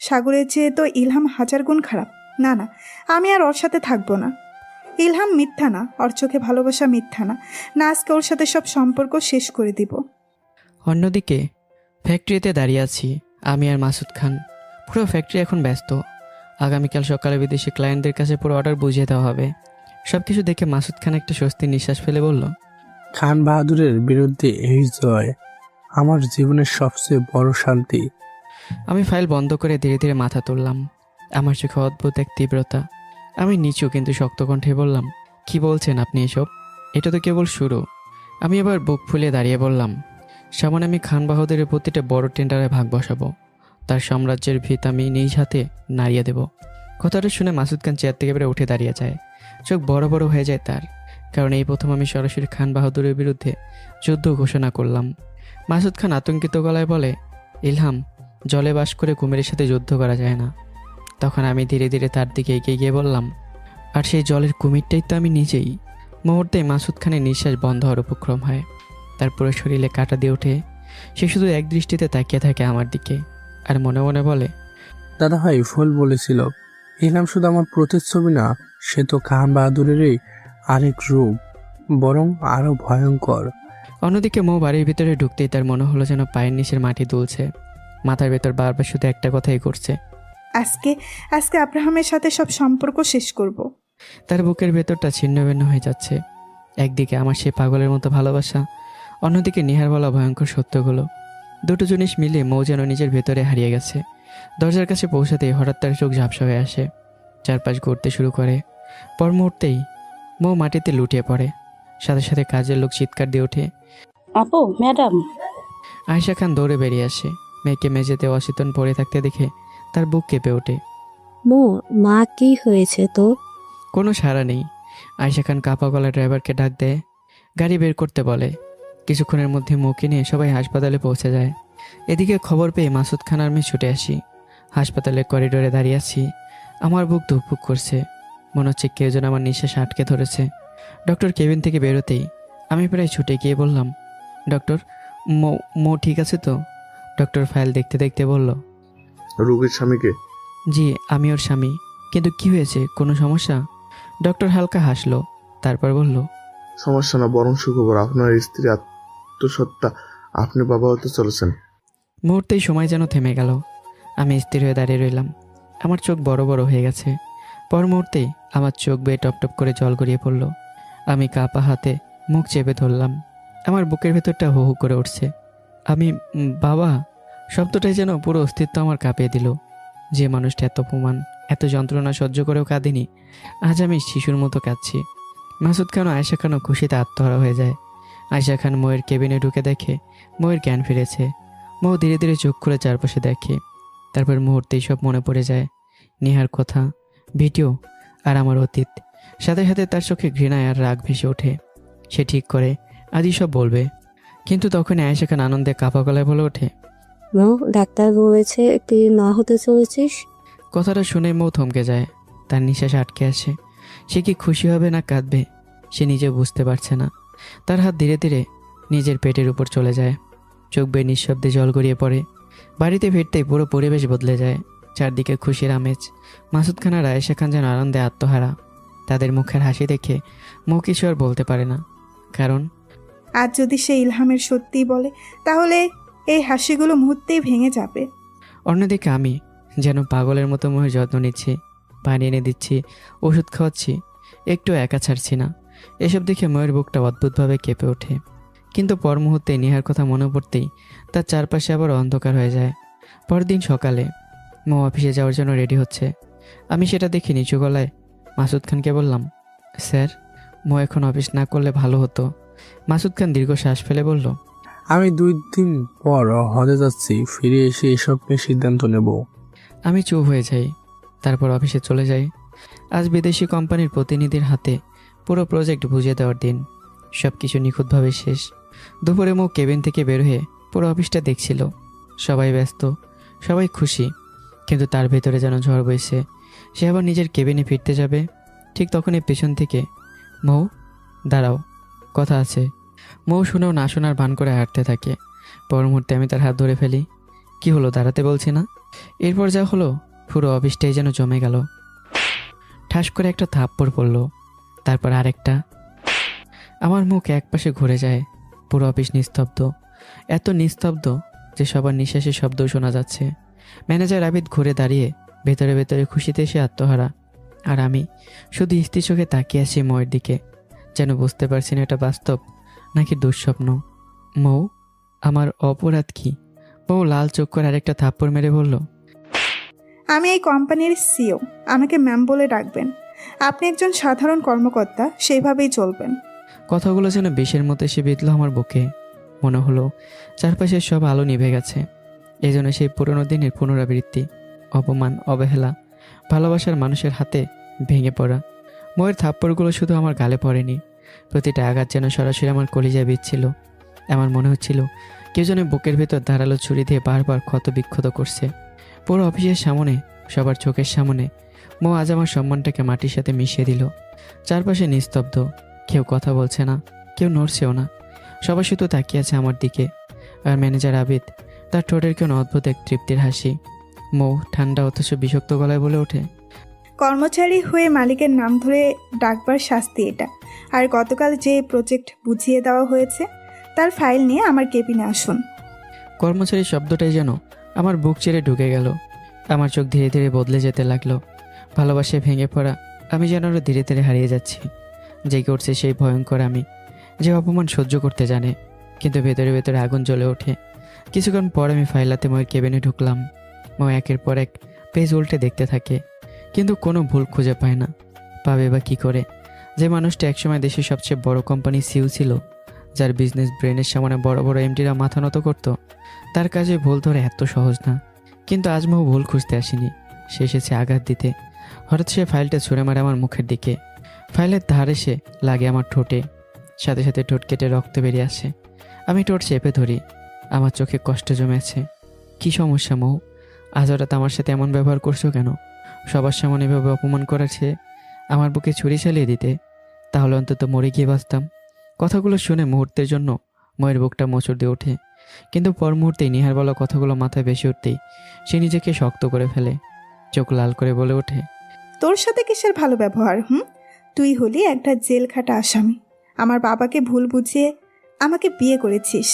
সাগরের চেয়ে তো ইলহাম হাজার গুণ খারাপ। না না, আমি আর ওর সাথে থাকবো না। ইলহাম মিথ্যা না, ওর চোখে ভালোবাসা মিথ্যা না। না, আজকে ওর সাথে সব সম্পর্ক শেষ করে দিব। অন্যদিকে ফ্যাক্টরিতে দাঁড়িয়ে আছি আমি আর মাসুদ খান। পুরো ফ্যাক্টরি এখন ব্যস্ত। আগামীকাল সকালে বিদেশি ক্লায়েন্টদের কাছে পুরো অর্ডার বুঝিয়ে দেওয়া হবে। সব কিছু দেখে মাসুদ খান একটা স্বস্তির নিঃশ্বাস ফেলে বলল, খান বাহাদুরের বিরুদ্ধে এই জয় আমার জীবনের সবচেয়ে বড় শান্তি। আমি ফাইল বন্ধ করে ধীরে ধীরে মাথা তুললাম। আমার চোখে অদ্ভুত এক তীব্রতা। আমি নিচু কিন্তু শক্ত কণ্ঠে বললাম, কি বলছেন আপনি এসব? এটা তো কেবল শুরু। আমি এবার বুক ফুলিয়ে দাঁড়িয়ে বললাম, সামনে আমি খান বাহাদুরের প্রতিটা বড় টেন্ডারে ভাগ বসাবো। তার সাম্রাজ্যের ভিত আমি নিজ হাতে নাড়িয়ে দেব। কথাটা শুনে মাসুদ খান চেয়ার থেকে বেড়ে উঠে দাঁড়িয়ে যায়। চোখ বড় বড় হয়ে যায় তার, কারণ এই প্রথম আমি সরাসরি খান বাহাদুরের বিরুদ্ধে যুদ্ধ ঘোষণা করলাম। মাসুদ খান আতঙ্কিত গলায় বলে, ইলহাম, জলে বাস করে কুমিরের সাথে যুদ্ধ করা যায় না। তখন আমি ধীরে ধীরে তার দিকে এগিয়ে গিয়ে বললাম, আর সেই জলের কুমিরটাই তো আমি নিজেই। মুহূর্তে মাসুদ খানের নিঃশ্বাস বন্ধ হওয়ার উপক্রম হয়। তার পুরো শরীরে কাঁটা দিয়ে ওঠে। সে শুধু এক দৃষ্টিতে তাকিয়ে থাকে আমার দিকে, আর মনে মনে বলে, দাদা ভাই ফুল বলেছিল ইলহাম শুধু আমার প্রতিচ্ছবি না, সে তো খান বাহাদুরেরই আরেক রূপ, বরং আরো ভয়ঙ্কর। অন্যদিকে মৌ বাড়ির ভিতরে ঢুকতেই তার মনে হলো যেন পায়ের নিচের মাটি দুলছে। মাথার ভেতর বারবার শুধু একটা কথাই করছে, আজকে আজকে আব্রাহামের সাথে সব সম্পর্ক শেষ করব। তার বুকের ভেতরটা ছিন্নভিন্ন হয়ে যাচ্ছে। একদিকে আমার সে পাগলের মতো ভালোবাসা, অন্যদিকে নিহার বলা ভয়ঙ্কর সত্যগুলো। দুটো জিনিস মিলে মৌ যেন নিজের ভেতরে হারিয়ে গেছে। দরজার কাছে পৌঁছাতেই হঠাৎ তার চোখ ঝাপসা হয়ে আসে। চারপাশ ঘুরতে শুরু করে। পর মুহূর্তেই মৌ মাটিতে লুটিয়ে পড়ে। সাথে সাথে কাজের লোক চিৎকার দিয়ে ওঠে, আপু, ম্যাডাম। আয়েশা খান দৌড়ে বেরিয়ে আসে। মেয়েকে মেঝেতে অচেতন পড়ে থাকতে দেখে তার বুক কেঁপে ওঠে। মো, মা কি হয়েছে তো? কোনো সাড়া নেই। আয়েশা খান কাপা গলা ড্রাইভারকে ডাক দেয়, গাড়ি বের করতে বলে। কিছুক্ষণের মধ্যে মৌকে নিয়ে সবাই হাসপাতালে পৌঁছে যায়। এদিকে খবর পেয়ে মাসুদ খান আর আমি ছুটে আসি। হাসপাতালের করিডোরে দাঁড়িয়ে আছি। আমার বুক ধুকপুক করছে। মনে হচ্ছে কেউ যেন আমার নিঃশ্বাস আটকে ধরেছে। ডক্টর কেবিন থেকে বেরোতেই আমি প্রায় ছুটে গিয়ে বললাম, ডক্টর, মৌ মৌ ঠিক আছে তো? ডক্টর ফাইল দেখতে দেখতে বলল, রোগীর স্বামীকে? জি, আমি ওর স্বামী। কিন্তু কি হয়েছে, কোনো সমস্যা? ডক্টর হালকা হাসলো, তারপর বলল, সমস্যা না, বরং সুখবর। আপনার স্ত্রী আত্মসত্ত্বা, আপনি বাবা হতে চলেছেন। মুহূর্তেই সময় যেন থেমে গেল। আমি স্থির হয়ে দাঁড়িয়ে রইলাম। আমার চোখ বড় বড় হয়ে গেছে। পর মুহূর্তেই আমার চোখ বেয়ে টপ টপ করে জল গড়িয়ে পড়ল। আমি কাপা হাতে মুখ চেপে ধরলাম। আমার বুকের ভেতরটা হু হু করে উঠছে। আমি বাবা শব্দটাই যেন পুরো অস্তিত্ব আমার কাঁপিয়ে দিল। যে মানুষটা এত অপমান, এত যন্ত্রণা সহ্য করেও কাঁদিনি, আজ আমি শিশুর মতো কাঁদছি। মাসুদ খান ও আয়েশা খানও খুশিতে আত্মহারা হয়ে যায়। আয়েশা খান মৌয়ের কেবিনে ঢুকে দেখে মৌয়ের জ্ঞান ফিরেছে। মৌ ধীরে ধীরে চোখ খুলে চারপাশে দেখে। তারপর মুহূর্তেই সব মনে পড়ে যায়, নেহার কথা, ভিডিও আর আমার অতীত। সাথে সাথে তার চোখে ঘৃণায় আর রাগ ভেসে ওঠে। সে ঠিক করে আজই সব বলবে। কিন্তু তখনই আয়েশা খান আনন্দে কাঁপা গলায় বলে ওঠে, মো, ডাক্তার বলেছে তুই মা হতে চলেছিস। কথাটা শুনে মৌ থমকে যায়। তার নিঃশ্বাস আটকে আসে। সে কি খুশি হবে না কাঁদবে সে নিজে বুঝতে পারছে না। তার হাত ধীরে ধীরে নিজের পেটের উপর চলে যায়। চোখ বেয়ে নিঃশব্দে জল গড়িয়ে পড়ে। বাড়িতে ফিরতেই পুরো পরিবেশ বদলে যায়। চারদিকে খুশির আমেজ। মাসুদ খান আর আয়েশা খান যেন আনন্দে আত্মহারা। তাদের মুখের হাসি দেখে মৌ কিছু আর বলতে পারে না, কারণ আজ যদি সে ইলহামের সত্যিই বলে, তাহলে এই হাসিগুলো মুহূর্তেই ভেঙে যাবে। অন্যদিকে আমি যেন পাগলের মতো মৌয়ের যত্ন নিচ্ছি, পানি এনে দিচ্ছি, ওষুধ খাওয়াচ্ছি, একটু একা ছাড়ছি না। এসব দেখে ময়ের বুকটা অদ্ভুতভাবে কেঁপে ওঠে। কিন্তু পর মুহূর্তে নেহার কথা মনে পড়তেই তার চারপাশে আবার অন্ধকার হয়ে যায়। পরদিন সকালে মৌ অফিসে যাওয়ার জন্য রেডি হচ্ছে। আমি সেটা দেখে নিচু গলায় মাসুদ খানকে বললাম, স্যার, মৌ এখন অফিস না করলে ভালো হতো। মাসুদ খান দীর্ঘ শ্বাস ফেলে বলল, আমি 2 দিন পর হজে যাচ্ছি, ফিরে এসে এসব নিয়ে সিদ্ধান্ত নেব। আমি চুপ হয়ে যাই। তারপর অফিসে চলে যাই। আজ বিদেশি কোম্পানির প্রতিনিধির হাতে পুরো প্রজেক্ট বুঝিয়ে দেওয়ার দিন। সব কিছু নিখুঁতভাবে শেষ। দুপুরে মৌ কেবিন থেকে বের হয়ে পুরো অফিসটা দেখছিল। সবাই ব্যস্ত, সবাই খুশি, কিন্তু তার ভেতরে যেন ঝড় বইছে। সে আবার নিজের কেবিনে ফিরতে যাবে। ঠিক তখনই পেছন থেকে, মৌ, দাঁড়াও, কথা আছে। মৌ শুনেও না শোনার ভান করে হাঁটতে থাকে। পর মুহূর্তে আমি তার হাত ধরে ফেলি। কি হলো, দাঁড়াতে বলছি না? এরপর যা হলো পুরো অফিসটাই যেন জমে গেল। ঠাস করে একটা থাপ্পড় পড়ল, তারপর আরেকটা। আমার মুখ একপাশে ঘুরে যায়। পুরো অফিস নিস্তব্ধ, এত নিস্তব্ধ যে সবার নিঃশ্বাসের শব্দও শোনা যাচ্ছে। ম্যানেজার আবিদ ঘুরে দাঁড়িয়ে ভেতরে ভেতরে খুশিতে এসে আত্মহারা, আর আমি শুধু স্থির চোখে তাকিয়ে আছি মৌয়ের দিকে, যেন বুঝতে পারছি না এটা বাস্তব নাকি দুঃস্বপ্ন। মৌ, আমার অপরাধ কি? মৌ লাল চোখ করে আরেকটা থাপ্পড় মেরে বলল, আমি এই কোম্পানির সিও, আমাকে ম্যাম বলে ডাকবেন। আপনি একজন সাধারণ কর্মকর্তা, সেইভাবেই চলবেন। কথাগুলো যেন বিষের মতো এসে বিঁধল আমার বুকে। মনে হলো চারপাশের সব আলো নিভে গেছে। এই জন্য সেই পুরনো দিনের পুনরাবৃত্তি, অপমান, অবহেলা, ভালোবাসার মানুষের হাতে ভেঙে পড়া। ময়ের থাপ্পড়গুলো শুধু আমার গালে পড়েনি, প্রতিটা আঘাত যেন সরাসরি আমার কলিজায় বিচ্ছিল। আমার মনে হচ্ছিল কেউ যেন বুকের ভেতর ধারালো ছুরি দিয়ে বারবার ক্ষত বিক্ষত করছে। পুরো অফিসের সামনে, সবার চোখের সামনে মৌ আজ আমার সম্মানটাকে মাটির সাথে মিশিয়ে দিল। চারপাশে নিস্তব্ধ, কেউ কথা বলছে না, কেউ নড়ছেও না। সবাই শুধু তাকিয়ে আছে আমার দিকে। আর ম্যানেজার আবিদ, তার ঠোঁটের কেন অদ্ভুত এক তৃপ্তির হাসি। মৌ ঠান্ডা অথচ বিষাক্ত গলায় বলে ওঠে, কর্মচারী হয়ে মালিকের নাম ধরে ডাকবার শাস্তি এটা। আর গতকাল যে প্রজেক্ট বুঝিয়ে দেওয়া হয়েছে তার ফাইল নিয়ে আমার কেবিনে আসুন। কর্মচারী শব্দটাই যেন আমার বুক চেড়ে ঢুকে গেল। আমার চোখ ধীরে ধীরে বদলে যেতে লাগলো। ভালোবাসায় ভেঙে পড়া আমি যেন আরও ধীরে ধীরে হারিয়ে যাচ্ছি। জেগে উঠছে সেই ভয়ঙ্কর আমি, যে অপমান সহ্য করতে জানে, কিন্তু ভেতরে ভেতরে আগুন জ্বলে ওঠে। কিছুক্ষণ পর আমি ফাইল হাতে ময়ের কেবিনে ঢুকলাম। মৌ একের পর এক পেজ উল্টে দেখতে থাকে, কিন্তু কোনো ভুল খুঁজে পায় না। পাবে বা কী করে? যে মানুষটা একসময় দেশের সবচেয়ে বড় কোম্পানি সিইও ছিল, যার বিজনেস ব্রেনের সামনে বড় বড় এমডিরা মাথা নত করত, তার কাজে ভুল ধরে এত সহজ না। কিন্তু আজ মৌ ভুল খুঁজতে আসেনি, সে এসেছে আঘাত দিতে। হঠাৎ সে ফাইলটা ছুঁড়ে মারে আমার মুখের দিকে। ফাইলের ধার এসে লাগে আমার ঠোঁটে, সাথে সাথে ঠোঁট কেটে রক্ত বেরিয়ে আসে। আমি ঠোঁট চেপে ধরি, আমার চোখে কষ্ট জমেছে। কি সমস্যা মৌ? আজ হঠাৎ আমার সাথে এমন ব্যবহার করছো কেন? সবার সামনে এভাবে অপমান করেছে আমার বুকে ছুরি চালিয়ে দিতে, তাহলে অন্তত মরে গিয়ে বাঁচতাম। কথাগুলো শুনে মুহূর্তের জন্য ময়ের বুকটা মোচড় দিয়ে ওঠে, কিন্তু পর মুহূর্তেই নিহার বলা কথাগুলো মাথায় বেশি উঠতেই সে নিজেকে শক্ত করে ফেলে, চোখ লাল করে বলে ওঠে, তোর সাথে কিসের ভালো ব্যবহার? তুই হলি একটা জেল খাটা আসামি। আমার বাবাকে ভুল বুঝিয়ে আমাকে বিয়ে করেছিস।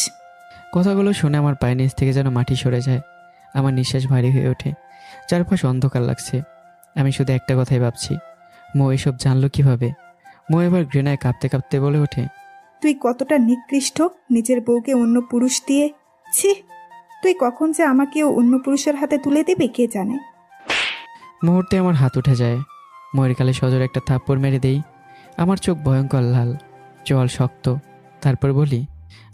কথাগুলো শুনে আমার পায়ের নিচ থেকে যেন মাটি সরে যায়। আমার নিঃশ্বাস ভারী হয়ে ওঠে, চারপাশ অন্ধকার লাগছে। আমি শুধু একটা কথাই ভাবছি, মৌ এসব জানলো কিভাবে? মৌ এবার ঘৃণায় কাঁপতে কাঁপতে বলে ওঠে, তুই কতটা নিকৃষ্ট, নিজের বউকে অন্য পুরুষ দিয়ে। ছি, তুই কখন যে আমাকেও অন্য পুরুষের হাতে তুলে দিবি কে জানে। মুহূর্তে আমার হাত উঠে যায়। ময়ের গালে সজোরে একটা থাপ্পড় মেরে দেই। আমার চোখ ভয়ঙ্কর লাল, জল শক্ত। তারপর বলি,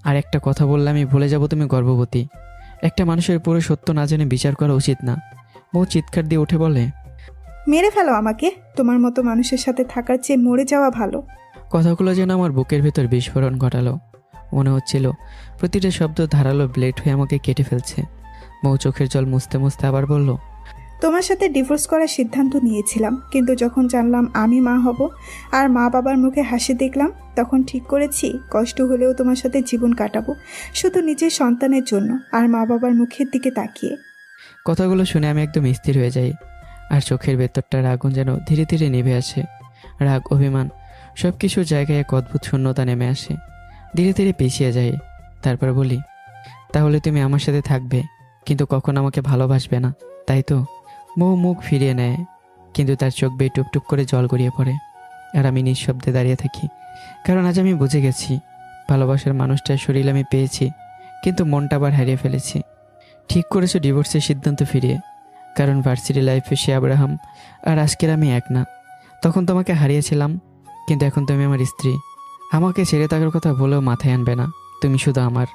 আর একটা কথা বললে আমি ভুলে যাব তুমি গর্ভবতী। একটা মানুষের পুরো সত্য না জেনে বিচার করা উচিত না। মৌ চিৎকার দিয়ে উঠে বলে, মেরে ফেলো আমাকে, তোমার মতো মানুষের সাথে থাকার চেয়ে মরে যাওয়া ভালো। কথাগুলো যেন আমার বুকের ভেতর বিস্ফোরণ ঘটালো। মনে হচ্ছিল প্রতিটা শব্দ ধারালো ব্লেড হয়ে আমাকে কেটে ফেলছে। মৌ চোখের জল মুছতে মুছতে আবার বলল, তোমার সাথে ডিভোর্স করার সিদ্ধান্ত নিয়েছিলাম, কিন্তু যখন জানলাম আমি মা হব আর মা বাবার মুখে হাসি দেখলাম, তখন ঠিক করেছি কষ্ট হলেও তোমার সাথে জীবন কাটাবো, শুধু নিজের সন্তানের জন্য আর মা বাবার মুখের দিকে তাকিয়ে। কথাগুলো শুনে আমি একদম স্থির হয়ে যাই, আর চোখের ভেতরটার আগুন যেন ধীরে ধীরে নিভে আসে। রাগ, অভিমান সব কিছুর জায়গায় এক অদ্ভুত শূন্যতা নেমে আসে। ধীরে ধীরে পিছিয়ে যায়। তারপর বলি, তাহলে তুমি আমার সাথে থাকবে, কিন্তু কখন আমাকে ভালোবাসবে না, তাই তো? মৌ মুখ ফিরিয়ে নেয়, কিন্তু তার চোখ বেয়ে টুপটুপ করে জল গড়িয়ে পড়ে। আর আমি নিঃশব্দে দাঁড়িয়ে থাকি, কারণ আজ আমি বুঝে গেছি ভালোবাসার মানুষটার শরীর আমি পেয়েছি, কিন্তু মনটা আবার হারিয়ে ফেলেছি। ঠিক করেছো ডিভোর্সের সিদ্ধান্ত ফিরিয়ে, কারণ ভার্সিটি লাইফে সে আব্রাহাম আর আজকের আমি এক না। তখন তোমাকে হারিয়েছিলাম, কিন্তু এখন তুমি আমার স্ত্রী। আমাকে ছেড়ে থাকার কথা বলেও মাথায় আনবে না, তুমি শুধু আমার,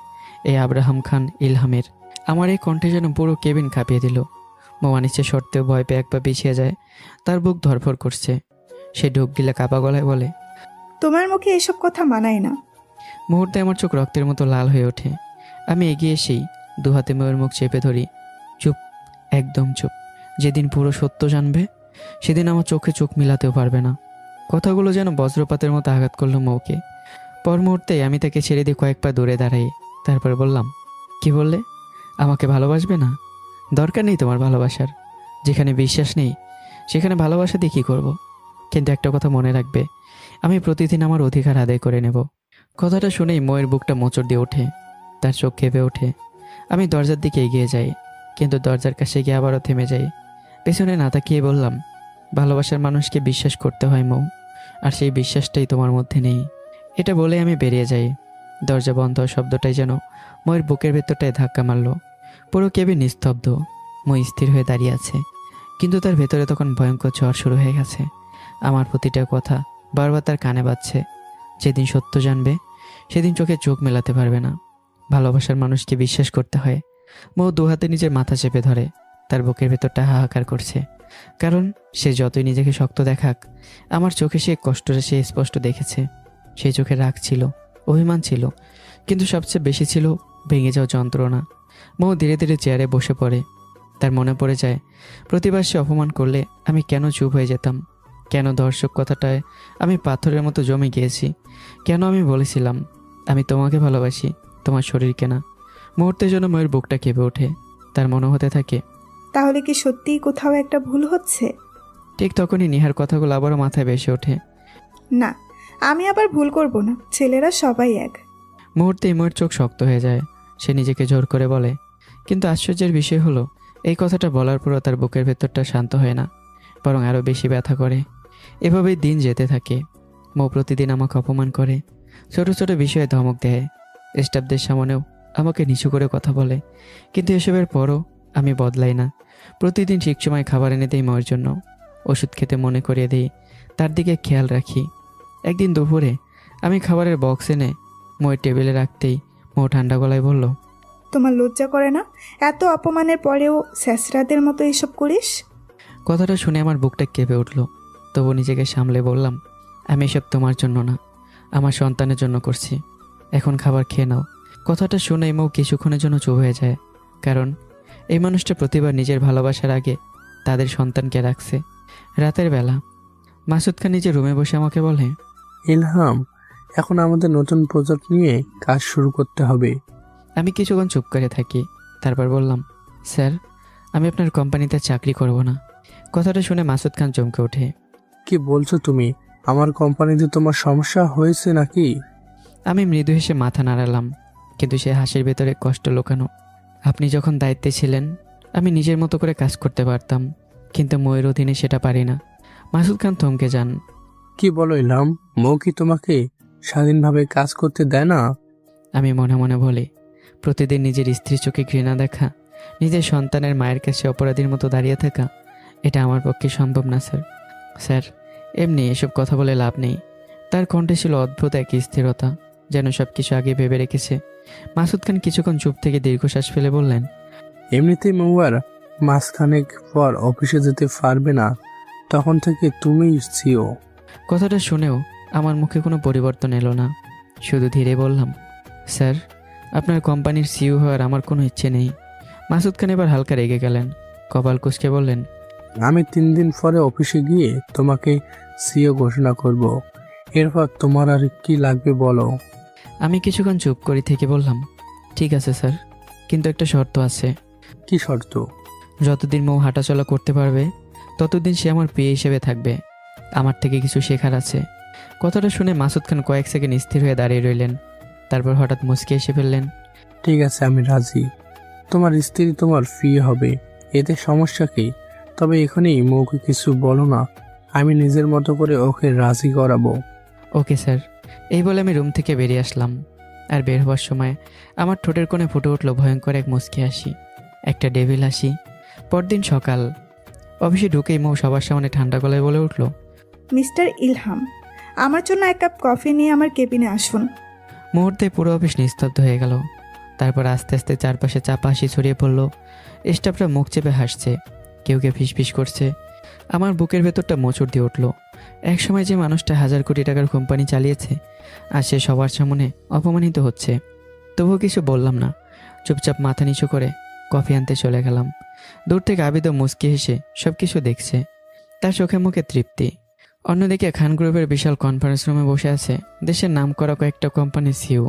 এই আব্রাহাম খান ইলহামের। আমার এই কণ্ঠে যেন পুরো কেবিন কাঁপিয়ে দিল। মৌ অনিচ্ছে সত্ত্বেও ভয় পেয়ে একবার পিছিয়ে যায়, তার বুক ধরফর করছে। সে ঢোক গিলে কাপা গলায় বলে, তোমার মুখে এসব কথা মানায় না। মুহূর্তে আমার চোখ রক্তের মতো লাল হয়ে ওঠে। আমি এগিয়ে এসেই দু হাতে ময়ের মুখ চেপে ধরি। চুপ, একদম চুপ। যেদিন পুরো সত্য জানবে সেদিন আমার চোখে চোখ মিলাতেও পারবে না। কথাগুলো যেন বজ্রপাতের মতো আঘাত করলো মৌকে। পর মুহূর্তেই আমি তাকে ছেড়ে দিয়ে কয়েক পা দূরে দাঁড়াই। তারপর বললাম, কি বললে? আমাকে ভালোবাসবে না? দরকার নেই তোমার ভালোবাসার। যেখানে বিশ্বাস নেই সেখানে ভালোবাসা দিয়ে কী করব? কিন্তু একটা কথা মনে রাখবে, আমি প্রতিদিন আমার অধিকার আদায় করে নেব। কথাটা শুনেই ময়ের বুকটা মোচড় দিয়ে ওঠে, তার চোখ কেঁপে ওঠে। আমি দরজার দিকে এগিয়ে যাই, কিন্তু দরজার কাছে গিয়ে আবারও থেমে যাই। পেছনে না তাকিয়ে বললাম, ভালোবাসার মানুষকে বিশ্বাস করতে হয় মৌ, আর সেই বিশ্বাসটাই তোমার মধ্যে নেই। এটা বলে আমি বেরিয়ে যাই। দরজা বন্ধ হওয়ার শব্দটাই যেন ময়ের বুকের ভেতরটায় ধাক্কা মারল। পুরো কেবিন নিস্তব্ধ। মই স্থির হয়ে দাঁড়িয়ে আছে, কিন্তু তার ভেতরে তখন ভয়ঙ্কর ঝড় শুরু হয়ে গেছে। আমার প্রতিটা কথা বারবার তার কানে বাজছে। যেদিন সত্য জানবে সেদিন চোখে চোখ মেলাতে পারবে না। ভালোবাসার মানুষকে বিশ্বাস করতে হয়। মৌ দুহাতে নিজের মাথা চেপে ধরে। তার বুকের ভেতরটা হাহাকার করছে, কারণ সে যতই নিজেকে শক্ত দেখাক, আমার চোখে সে কষ্টটা সে স্পষ্ট দেখেছে। সেই চোখে রাগ ছিল, অভিমান ছিল, কিন্তু সবচেয়ে বেশি ছিল ভেঙে যাওয়া যন্ত্রণা। মৌ ধীরে ধীরে চেয়ারে বসে পড়ে। তার মনে পড়ে যায় প্রতিবার সে অপমান করলে আমি কেন চুপ হয়ে যেতাম, কেন দর্শক কথাটায় আমি পাথরের মতো জমে গিয়েছি, কেন আমি বলেছিলাম আমি তোমাকে ভালোবাসি, তোমার শরীরকে না। মুহূর্তের জন্য ময়ের বুকটা কেঁপে ওঠে। তার মনে হতে থাকে, তাহলে কি সত্যিই কোথাও একটা ভুল হচ্ছে? ঠিক তখনই নেহার কথাগুলো আবারও মাথায় ভেসে ওঠে। না, আমি আবার ভুল করব না, ছেলেরা সবাই এক। মুহূর্তেই ময়ের চোখ শক্ত হয়ে যায়। সে নিজেকে জোর করে বলে, কিন্তু আশ্চর্যের বিষয় হলো এই কথাটা বলার পরও তার বুকের ভেতরটা শান্ত হয় না, বরং আরও বেশি ব্যথা করে। এভাবেই দিন যেতে থাকে। মৌ প্রতিদিন আমাকে অপমান করে, ছোট ছোট বিষয়ে ধমক দেয়, স্টাফদের সামনেও আমাকে নিচু করে কথা বলে। কিন্তু এসবের পরও আমি বদলাই না। প্রতিদিন ঠিক সময় খাবার এনে দিই ময়ের জন্য, ওষুধ খেতে মনে করিয়ে দিই, তার দিকে খেয়াল রাখি। একদিন দুপুরে আমি খাবারের বক্স এনে ময়ের টেবিলে রাখতেই মৌ ঠান্ডা গলায় বলল, তোমার লজ্জা করে না? এত অপমানের পরেও স্যাসরাদের মতো এসব করিস? কথাটা শুনে আমার বুকটা কেঁপে উঠল। তবু নিজেকে সামলে বললাম, আমি এসব তোমার জন্য না, আমার সন্তানের জন্য করছি। এখন খাবার খেয়ে নাও। কথাটা শুনে মৌ কিছুক্ষণের জন্য চুপ হয়ে যায়, কারণ এই মানুষটা প্রতিবার নিজের ভালোবাসার আগে তাদের সন্তানকে রাখছে। রাতের বেলা মাসুদ খান নিজের রুমে বসে আমাকে বলে, ইলহাম, এখন আমাদের নতুন প্রজেক্ট নিয়ে কাজ শুরু করতে হবে। আমি কিছুক্ষণ চুপ করে থাকি, তারপর বললাম, স্যার, আমি আপনার কোম্পানিতে চাকরি করব না। কথাটা শুনে মাসুদ খান চমকে ওঠে। কি বলছো তুমি? আমার কোম্পানিতে তোমার সমস্যা হয়েছে নাকি? আমি মৃদু হেসে মাথা নাড়ালাম, কিন্তু সে হাসির ভেতরে কষ্ট লুকানো। আপনি যখন দায়িত্বে ছিলেন আমি নিজের মতো করে কাজ করতে পারতাম, কিন্তু ময়ের অধীনে সেটা পারি না। মাসুদ খান থমকে যান। কি বলো ইলহাম, মৌ কি তোমাকে স্বাধীনভাবে কাজ করতে দেয় না? আমি মনে মনে বলি, প্রতিদিন নিজের স্ত্রীর চোখে ঘৃণা দেখা, নিজের সন্তানের মায়ের কাছে অপরাধীর মতো দাঁড়িয়ে থাকা, এটা আমার পক্ষে সম্ভব না স্যার। স্যার, এমনি এসব কথা বলে লাভ নেই। তার কণ্ঠে ছিল অদ্ভুত এক স্থিরতা, যেন সব কিছু আগে ভেবে রেখেছে। মাসুদ খান কিছুক্ষণ চুপ থেকে দীর্ঘশ্বাস ফেলে বললেন, এমনিতেই মৌ আর মাসখানেক পর অফিসে যেতে পারবে না, তখন থেকে তুমিই সিও। কথাটা শুনেও আমার মুখে কোনো পরিবর্তন এলো না। শুধু ধীরে বললাম, স্যার, আপনার কোম্পানির সিইও হওয়ার আমার কোনো ইচ্ছে নেই। মাসুদ খান এবার হালকা রেগে গেলেন, কপাল কুঁচকে বললেন, আমি 3 দিন পরে অফিসে গিয়ে তোমাকে সিও ঘোষণা করব। এরপর তোমার আর কি লাগবে বলো। আমি কিছুক্ষণ চুপ করে থেকে বললাম, ঠিক আছে স্যার, কিন্তু একটা শর্ত আছে। কি শর্ত? যতদিন মৌ হাঁটাচলা করতে পারবে ততদিন সে আমার প্রিয় হিসেবে থাকবে। আমার থেকে কিছু শেখার আছে। কথাটা শুনে মাসুদ খান কয়েক সেকেন্ড স্থির হয়ে দাঁড়িয়ে রইলেন, তারপর হঠাৎ মুচকি এসে ফেললেন। ঠিক আছে, আমি রাজি। তোমার স্ত্রী তোমার ফি হবে, এতে সমস্যা কি? তবে এখানেই মৌকে কিছু বলো না, আমি নিজের মতো করে ওকে রাজি করাবো। Okay sir. এই বলে আমি রুম থেকে বেরিয়ে আসলাম। আর বের হওয়ার সময় আমার ঠোঁটের কোণে ফুটে উঠল ভয়ঙ্কর এক মুচকি হাসি, একটা ডেভিল হাসি। পরদিন সকাল অফিসে ঢুকেই মৌ সবার সামনে ঠান্ডা গলায় বলে উঠল, মিস্টার ইলহাম, আমার জন্য এক কাপ কফি নিয়ে আমার কেবিনে আসুন। মুহূর্তে পুরো অফিস নিস্তব্ধ হয়ে গেল। তারপর আস্তে আস্তে চারপাশে চাপা হাসি ছড়িয়ে পড়ল। স্টাফরা মুখ চেপে হাসছে, কেউ কেউ ফিসফিস করছে। আমার বুকের ভেতরটা মোচড় দিয়ে উঠল। একসময় যে মানুষটা 1000 কোটি টাকার কোম্পানি চালিয়েছে, আর সে সবার সামনে অপমানিত হচ্ছে। তবুও কিছু বললাম না, চুপচাপ মাথা নিচু করে কফি আনতে চলে গেলাম। দূর থেকে আবিদও মুচকি হেসে সব কিছু দেখছে, তার চোখে মুখে তৃপ্তি। অন্যদিকে খান গ্রুপের বিশাল কনফারেন্স রুমে বসে আছে দেশের নামকরা কয়েকটা কোম্পানির সিইও।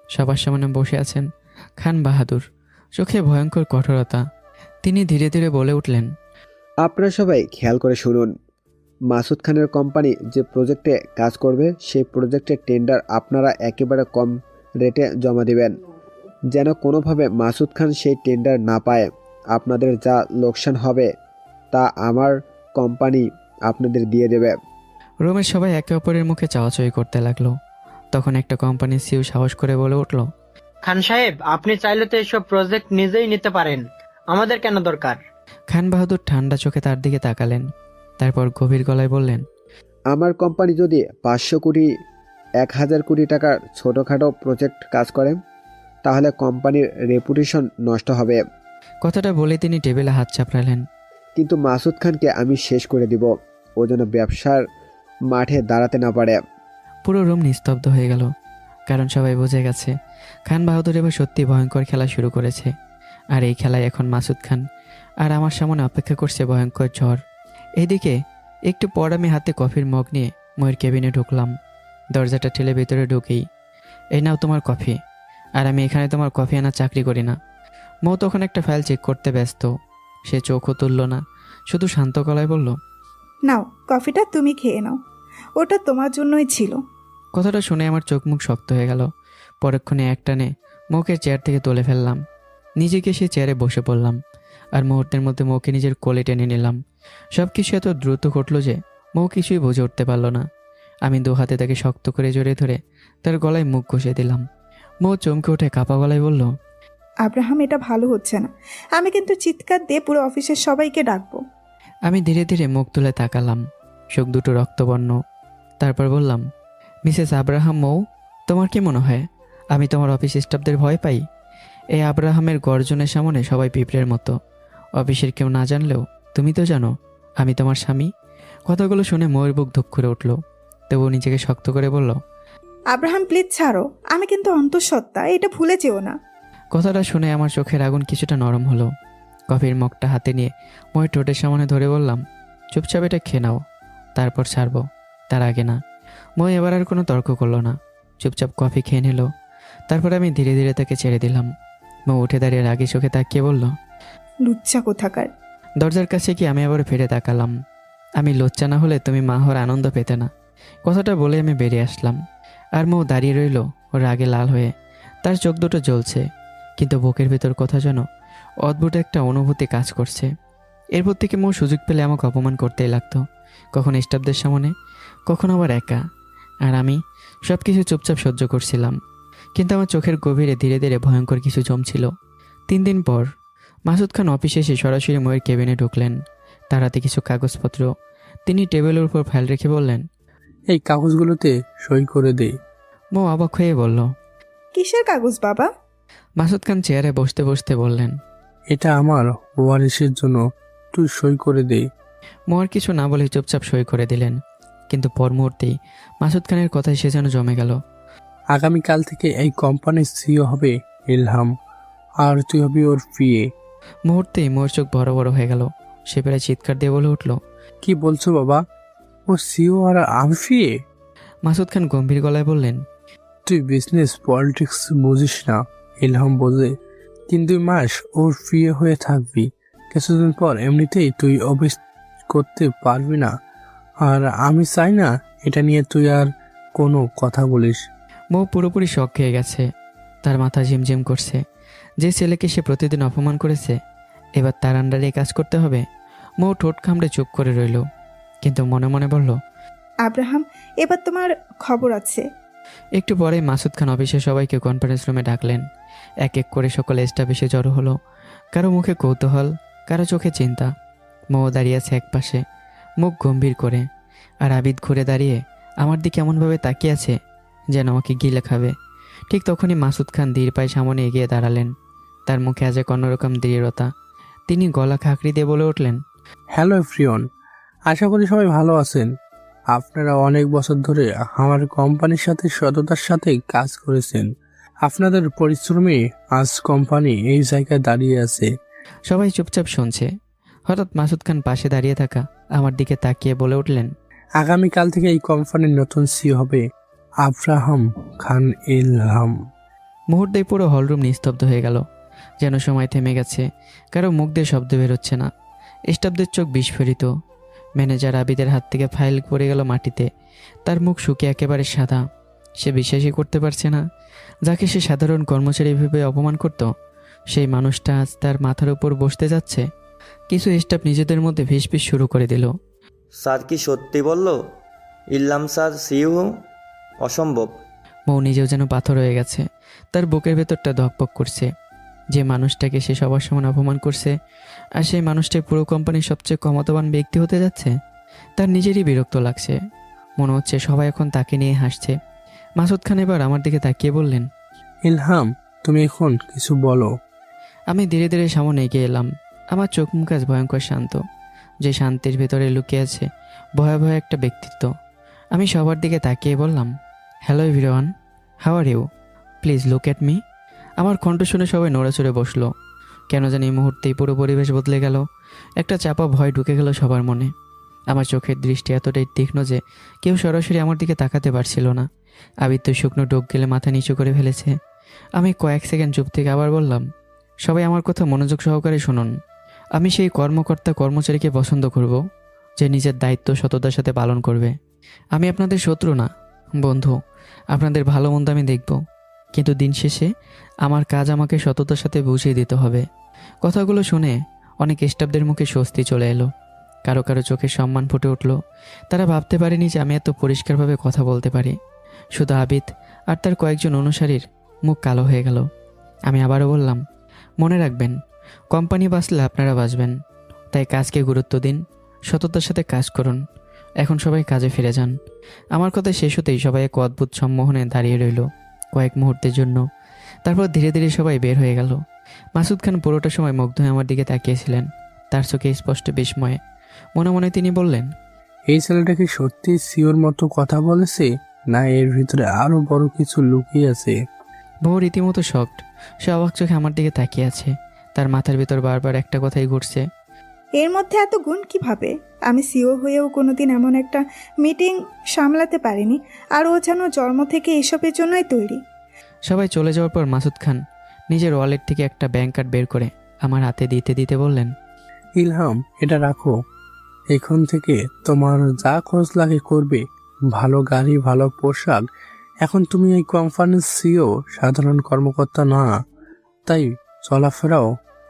সবার সামনে বসে আছেন খান বাহাদুর, চোখে ভয়ঙ্কর কঠোরতা। তিনি ধীরে ধীরে বলে উঠলেন, আপনারা সবাই খেয়াল করে শুনুন। মাসুদ খানের কোম্পানি যে প্রজেক্টে কাজ করবে সেই প্রজেক্টের টেন্ডার আপনারা একেবারে কম রেটে জমা দিবেন, যেন কোনোভাবে মাসুদ খান সেই টেন্ডার না পায়। আপনাদের যা লোকসান হবে তা আমার কোম্পানি আপনাদের দিয়ে দেবে। রুমের সবাই একে অপরের মুখে চাওয়াচাওয়ি করতে লাগলো। তখন একটা কোম্পানির সিইও সাহস করে বলে উঠল, খান সাহেব, আপনি চাইলে তো এইসব প্রজেক্ট নিজেই নিতে পারেন, আমাদের কেন দরকার? খান বাহাদুর ঠান্ডা চোখে তার দিকে তাকালেন, তারপর গভীর গলায় বললেন, আমার কোম্পানি যদি 500 কোটি 1000 কোটি টাকার ছোটোখাটো প্রজেক্ট কাজ করে তাহলে কোম্পানির রেপুটেশন নষ্ট হবে। কথাটা বলে তিনি টেবিলে হাত চাপড়ালেন। কিন্তু মাসুদ খানকে আমি শেষ করে দিব, ও যেন ব্যবসার মাঠে দাঁড়াতে না পারে। পুরো রুম নিস্তব্ধ হয়ে গেল, কারণ সবাই বুঝে গেছে খান বাহাদুর এবার সত্যি ভয়ঙ্কর খেলা শুরু করেছে। আর এই খেলায় এখন মাসুদ খান আর আমার সামনে অপেক্ষা করছে ভয়ঙ্কর ঝড়। এইদিকে একটু পর আমি হাতে কফির মগ নিয়ে ময়ের কেবিনে ঢুকলাম। দরজাটা ঠেলে ভেতরে ঢুকেই, এই নাও তোমার কফি। আর আমি এখানে তোমার কফি আনার চাকরি করি না। মৌ তখন একটা ফাইল চেক করতে ব্যস্ত, সে চোখও তুলল না, শুধু শান্ত গলায় বলল, নাও কফিটা তুমি খেয়ে নাও, ওটা তোমার জন্যই ছিল। কথাটা শুনে আমার চোখ মুখ শক্ত হয়ে গেল। পরক্ষণে একটানে মৌকে চেয়ার থেকে তুলে ফেললাম, নিজেকে সে চেয়ারে বসে পড়লাম আর মুহূর্তের মধ্যে মৌকে নিজের কোলে টেনে নিলাম। সব কিছু এত দ্রুত ঘটল যে মৌ কিছুই বুঝে উঠতে পারল না। আমি দু হাতে তাকে শক্ত করে জড়িয়ে ধরে তার গলায় মুখ ঘষে দিলাম। মৌ চমকে উঠে কাঁপা গলায় বলল, আব্রাহাম, এটা ভালো হচ্ছে না, আমি কিন্তু চিৎকার দিয়ে পুরো অফিসের সবাইকে ডাকবো। আমি ধীরে ধীরে মুখ তুলে তাকালাম, চোখ দুটো রক্তবর্ণ। তারপর বললাম, মিসেস আব্রাহাম, মৌ, তোমার কি মনে হয় আমি তোমার অফিস স্টাফদের ভয় পাই? এই আব্রাহামের গর্জনের সামনে সবাই পিঁপড়ের মতো। অফিসের কেউ না জানলেও তুমি তো জানো আমি তোমার স্বামী। কথাগুলো শুনে ময়ের বুক ধুক করে উঠল, তবু নিজেকে শক্ত করে বলল, আব্রাহাম প্লিজ ছাড়ো, আমি কিন্তু অন্তঃসত্ত্বা, এটা ভুলে যেও না। কথাটা শুনে আমার চোখের আগুন কিছুটা নরম হলো। কফির মগটা হাতে নিয়ে ময়ের ঠোঁটের সামনে ধরে বললাম, চুপচাপ এটা খেয়ে নাও, তারপর ছাড়বো, তার আগে না। মই এবার আর কোনো তর্ক করলো না, চুপচাপ কফি খেয়ে নিল। তারপর আমি ধীরে ধীরে তাকে ছেড়ে দিলাম। মৌ উঠে দাঁড়িয়ে রাগে চোখে তাকিয়ে বলল, লুচ্চা কোথাকার। দরজার কাছে কি আমি আবার ফিরে তাকালাম। আমি লজ্জা না হলে তুমি মা হওয়ার আনন্দ পেতে না। কথাটা বলে আমি বেরিয়ে আসলাম। আর মৌ দাঁড়িয়ে রইল রাগে লাল হয়ে, তার চোখ দুটো জ্বলছে, কিন্তু বুকের ভেতর কথা যেন অদ্ভুত একটা অনুভূতি কাজ করছে। এরপর থেকে মৌ সুযোগ পেলে আমাকে অপমান করতেই লাগতো, কখনো স্টাফদের সামনে, কখনো আবার একা। আর আমি সব কিছু চুপচাপ সহ্য করছিলাম। কিন্তু আমার চোখের গভীরে ধীরে ধীরে ভয়ঙ্কর কিছু জমছিল। 3 দিন পর মাসুদ খান অফিসে এসে সরাসরি ময়ের কেবিনে ঢুকলেন। তার হাতে কিছু কাগজপত্র। তিনি টেবিলের উপর ফাইল রেখে বললেন, এই কাগজগুলোতে সই করে দে। মৌ অবাক হয়ে বলল, কিসের কাগজ বাবা? মাসুদ খান চেয়ারে বসতে বসতে বললেন, এটা আমার ওয়ারিশের জন্য, তুই সই করে দে। মৌ আর কিছু না বলে চুপচাপ সই করে দিলেন। কিন্তু পর মুহূর্তেই মাসুদ খানের কথায় সে যেন জমে গেল। আগামীকাল থেকে এই কোম্পানির সিইও হবে ইলহাম, আর তুই হবি ওর পিএ। মুহূর্তেই মৌর চোখ বড় বড় হয়ে গেল। সে প্রায় চিৎকার দিয়ে বলে উঠল, কি বলছো বাবা? ও সিইও আর আমি পিএ? মাসুদ খান গম্ভীর গলায় বললেন, তুই বিজনেস পলিটিক্স বুঝিস না, ইলহাম বোঝে। 3-2 মাস ওর পিএ হয়ে থাকবি, কিছুদিন পর এমনিতেই তুই অফিস করতে পারবি না। আর আমি চাই না এটা নিয়ে তুই আর কোনো কথা বলিস। মৌ পুরোপুরি শক খেয়ে গেছে, তার মাথা ঝিমঝিম করছে। যে ছেলেকে সে প্রতিদিন অপমান করেছে এবার তার আন্ডারে কাজ করতে হবে। মৌ ঠোঁট কামড়ে চুপ করে রইল, কিন্তু মনে মনে বলল, আব্রাহাম, এবার তোমার খবর আছে। একটু পরে মাসুদ খান অফিসের সবাইকে কনফারেন্স রুমে ডাকলেন। এক এক করে সকলে স্টাফ এসে জড়ো হলো। কারো মুখে কৌতূহল, কারো চোখে চিন্তা। মৌ দাঁড়িয়ে আছে একপাশে, মুখ গম্ভীর করে। আর আবিদ ঘুরে দাঁড়িয়ে আমার দিকে এমনভাবে তাকিয়ে আছে যেন আমাকে গিলে খাবে। ঠিক তখনই মাসুদ খান ধীর পায়ে সামনে এগিয়ে দাঁড়ালেন। তার মুখে আজ এক অন্যরকম দৃঢ়তা। তিনি গলা খাঁকড়ি দিয়ে বলে উঠলেন, হ্যালো এভরিওয়ান, আশা করি সবাই ভালো আছেন। আপনারা অনেক বছর ধরে আমার কোম্পানির সাথে সততার সাথে কাজ করেছেন। আপনাদের পরিশ্রমে আজ কোম্পানি এই জায়গায় দাঁড়িয়ে আছে। সবাই চুপচাপ শুনছে। হঠাৎ মাসুদ খান পাশে দাঁড়িয়ে থাকা আমার দিকে তাকিয়ে বলে উঠলেন, আগামীকাল থেকে এই কোম্পানির নতুন সিইও হবে আব্রাহাম খান ইলহাম। মুহূর্তেই পুরো হলরুম নিস্তব্ধ হয়ে গেল। যেন সময় থেমে গেছে, কারো মুখ দিয়ে শব্দ বেরোচ্ছে না। স্টাফদের চোখ বিস্ফোরিত। ম্যানেজার আবিদের হাত থেকে ফাইল পড়ে গেল মাটিতে। তার মুখ শুকিয়ে একেবারে সাদা। সে বিশ্বাসই করতে পারছে না, যাকে সে সাধারণ কর্মচারী ভেবে অপমান করত, সেই মানুষটা আজ তার মাথার উপর বসতে যাচ্ছে। কিছু স্টাফ নিজেদের মধ্যে ভিসভিস শুরু করে দিল। স্যার কি সত্যি বলল? ইল্লাম স্যার সিইও? অসম্ভব। মৌ নিজেও যেন পাথর হয়ে গেছে। তার বুকের ভেতরটা ধকপক করছে। যে মানুষটাকে সে সবার সমান অপমান করছে, আর সেই মানুষটাই পুরো কোম্পানির সবচেয়ে ক্ষমতাবান ব্যক্তি হতে যাচ্ছে। তার নিজেরই বিরক্ত লাগছে। মনে হচ্ছে সবাই এখন তাকে নিয়ে হাসছে। মাসুদ খান এবার আমার দিকে তাকিয়ে বললেন, ইলহাম, তুমি এখন কিছু বলো। আমি ধীরে ধীরে সামনে এগিয়ে এলাম। আমার চোখ মুখ আজ ভয়ঙ্কর শান্ত। যে শান্তির ভেতরে লুকিয়ে আছে ভয়াবহ একটা ব্যক্তিত্ব। আমি সবার দিকে তাকিয়ে বললাম, hello everyone, how are you? Please look at me. আমার কণ্ঠ শুনে সবাই নড়াচড়ে বসলো। কেন জানি এই মুহূর্তেই পুরো পরিবেশ বদলে গেল। একটা চাপা ভয় ঢুকে গেল সবার মনে। আমার চোখের দৃষ্টি এতটাই তীক্ষ্ণ যে কেউ সরাসরি আমার দিকে তাকাতে পারছিল না। আবির তো শুকনো ডোক গেলে মাথা নিচু করে ফেলেছে। আমি কয়েক সেকেন্ড চুপ থেকে আবার বললাম, সবাই আমার কথা মনোযোগ সহকারে শুনুন। আমি সেই কর্মচারীকে পছন্দ করব, যে নিজের দায়িত্ব সততার সাথে পালন করবে। আমি আপনাদের শত্রু না, বন্ধু। আপনাদের ভালো মন্দ আমি দেখব, কিন্তু দিন শেষে আমার কাজ আমাকে সততার সাথে বুঝিয়ে দিতে হবে। কথাগুলো শুনে অনেক স্টাফদের মুখে স্বস্তি চলে এলো। কারো কারো চোখে সম্মান ফুটে উঠল। তারা ভাবতে পারেনি যে আমি এত পরিষ্কারভাবে কথা বলতে পারি। শুধু আবিদ আর তার কয়েকজন অনুসারীর মুখ কালো হয়ে গেল। আমি আবারও বললাম, মনে রাখবেন, কোম্পানি বাঁচলে আপনারা বাঁচবেন। তাই কাজকে গুরুত্ব দিন, সততার সাথে কাজ করুন। এখন সবাই কাজে ফিরে যান। আমার কথা শেষ হতেই সবাই এক অদ্ভুত সম্মোহনে দাঁড়িয়ে রইল কয়েক মুহূর্তের জন্য। তারপর ধীরে ধীরে সবাই বের হয়ে গেল। মাসুদ খান পুরোটা সময় মুগ্ধ হয়ে আমার দিকে তাকিয়েছিলেন। তার চোখে স্পষ্ট বিস্ময়ে। মনে মনে তিনি বললেন, এই ছেলেটা কি সত্যি সিওর মতো কথা বলেছে, না এর ভিতরে আরো বড় কিছু লুকিয়ে আছে? বউ রীতিমতো শকড। সে অবাক চোখে আমার দিকে তাকিয়ে আছে। তার মাথার ভিতর বারবার একটা কথাই ঘুরছে, এর মধ্যে এত গুণ কিভাবে? আমি সিও হয়েও কোনোদিন এমন একটা মিটিং সামলাতে পারিনি। আর ও যেন জন্ম থেকে এসবের জন্যই তৈরি। সবাই চলে যাওয়ার পর মাসুদ খান নিজের ওয়ালেট থেকে একটা ব্যাংক কার্ড বের করে আমার হাতে দিতে দিতে বললেন, ইলহাম, এটা রাখো। এখন থেকে তোমার যা খরচ লাগে করবে। ভালো গাড়ি, ভালো পোশাক। এখন তুমি এই কোম্পানির সিও, সাধারণ কর্মকর্তা না। তাই চলাফেরাও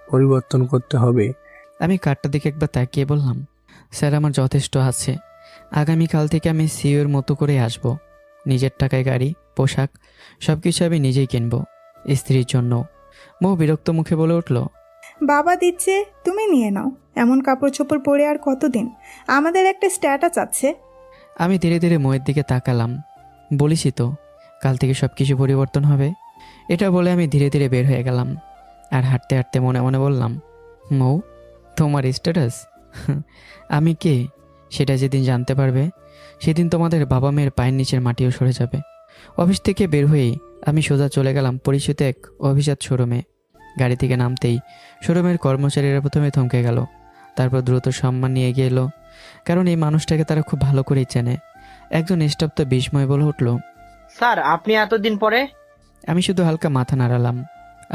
পরিবর্তন করতে হবে। আমি কার্ডটা দিকে একবার তাকিয়ে বললাম, স্যার আমার যথেষ্ট আছে। আগামীকাল থেকে আমি সিওর মতো করে আসব। নিজের টাকায় গাড়ি, পোশাক সব কিছু আমি নিজেই কিনব, স্ত্রীর জন্য। মৌ বিরক্ত মুখে বলে উঠল, বাবা দিচ্ছে, তুমি নিয়ে নাও। এমন কাপড় চোপড় পরে আর কতদিন? আমাদের একটা স্ট্যাটাস আছে। আমি ধীরে ধীরে মৌয়ের দিকে তাকালাম। বলিসি তো, কাল থেকে সব কিছু পরিবর্তন হবে। এটা বলে আমি ধীরে ধীরে বের হয়ে গেলাম। আর হাঁটতে হাঁটতে মনে মনে বললাম, মৌ, তোমার স্ট্যাটাস? আমি কে সেটা যেদিন জানতে পারবে, সেদিন তোমাদের বাবা মেয়ের পায়ের নিচের মাটিও সরে যাবে। অফিস থেকে বের হয়েই আমি সোজা চলে গেলাম পরিচিত এক অভিজাত শোরুমে। গাড়ি থেকে নামতেই শোরুমের কর্মচারীরা প্রথমে থমকে গেল, তারপর দ্রুত সম্মান নিয়ে এগিয়ে এলো, কারণ এই মানুষটাকে তারা খুব ভালো করেই চেনে। একজন স্টাফ তো বিস্ময় বলে উঠল, স্যার আপনি এতদিন পরে? আমি শুধু হালকা মাথা নাড়ালাম।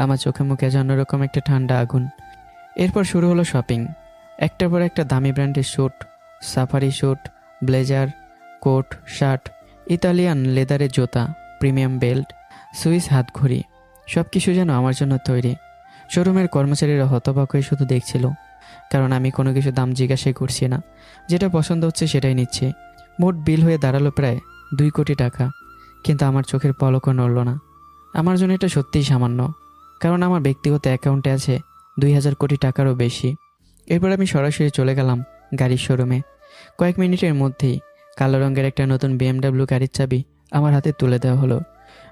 আমার চোখে মুখে যেন অন্যরকম একটা ঠান্ডা আগুন। এরপর শুরু হলো শপিং। একটার পর একটা দামি ব্র্যান্ডের suit, safari suit, blazer, coat, shirt, Italian লেদারের জুতা, প্রিমিয়াম বেল্ট, সুইস হাতঘড়ি, সব কিছু যেন আমার জন্য তৈরি। শোরুমের কর্মচারীরা হতবাক হয়ে শুধু দেখছিল, কারণ আমি কোনো কিছু দাম জিজ্ঞাসাই করছি না। যেটা পছন্দ হচ্ছে সেটাই নিচ্ছি। মোট বিল হয়ে দাঁড়ালো প্রায় 2 কোটি টাকা। কিন্তু আমার চোখের পলকও নড়ল না। আমার জন্য এটা সত্যিই সামান্য, কারণ আমার ব্যক্তিগত অ্যাকাউন্টে আছে 2000 কোটি টাকারও বেশি। এরপর আমি সরাসরি চলে গেলাম গাড়ির শোরুমে। কয়েক মিনিটের মধ্যেই কালো রঙের একটা নতুন BMW গাড়ির চাবি আমার হাতে তুলে দেওয়া হলো।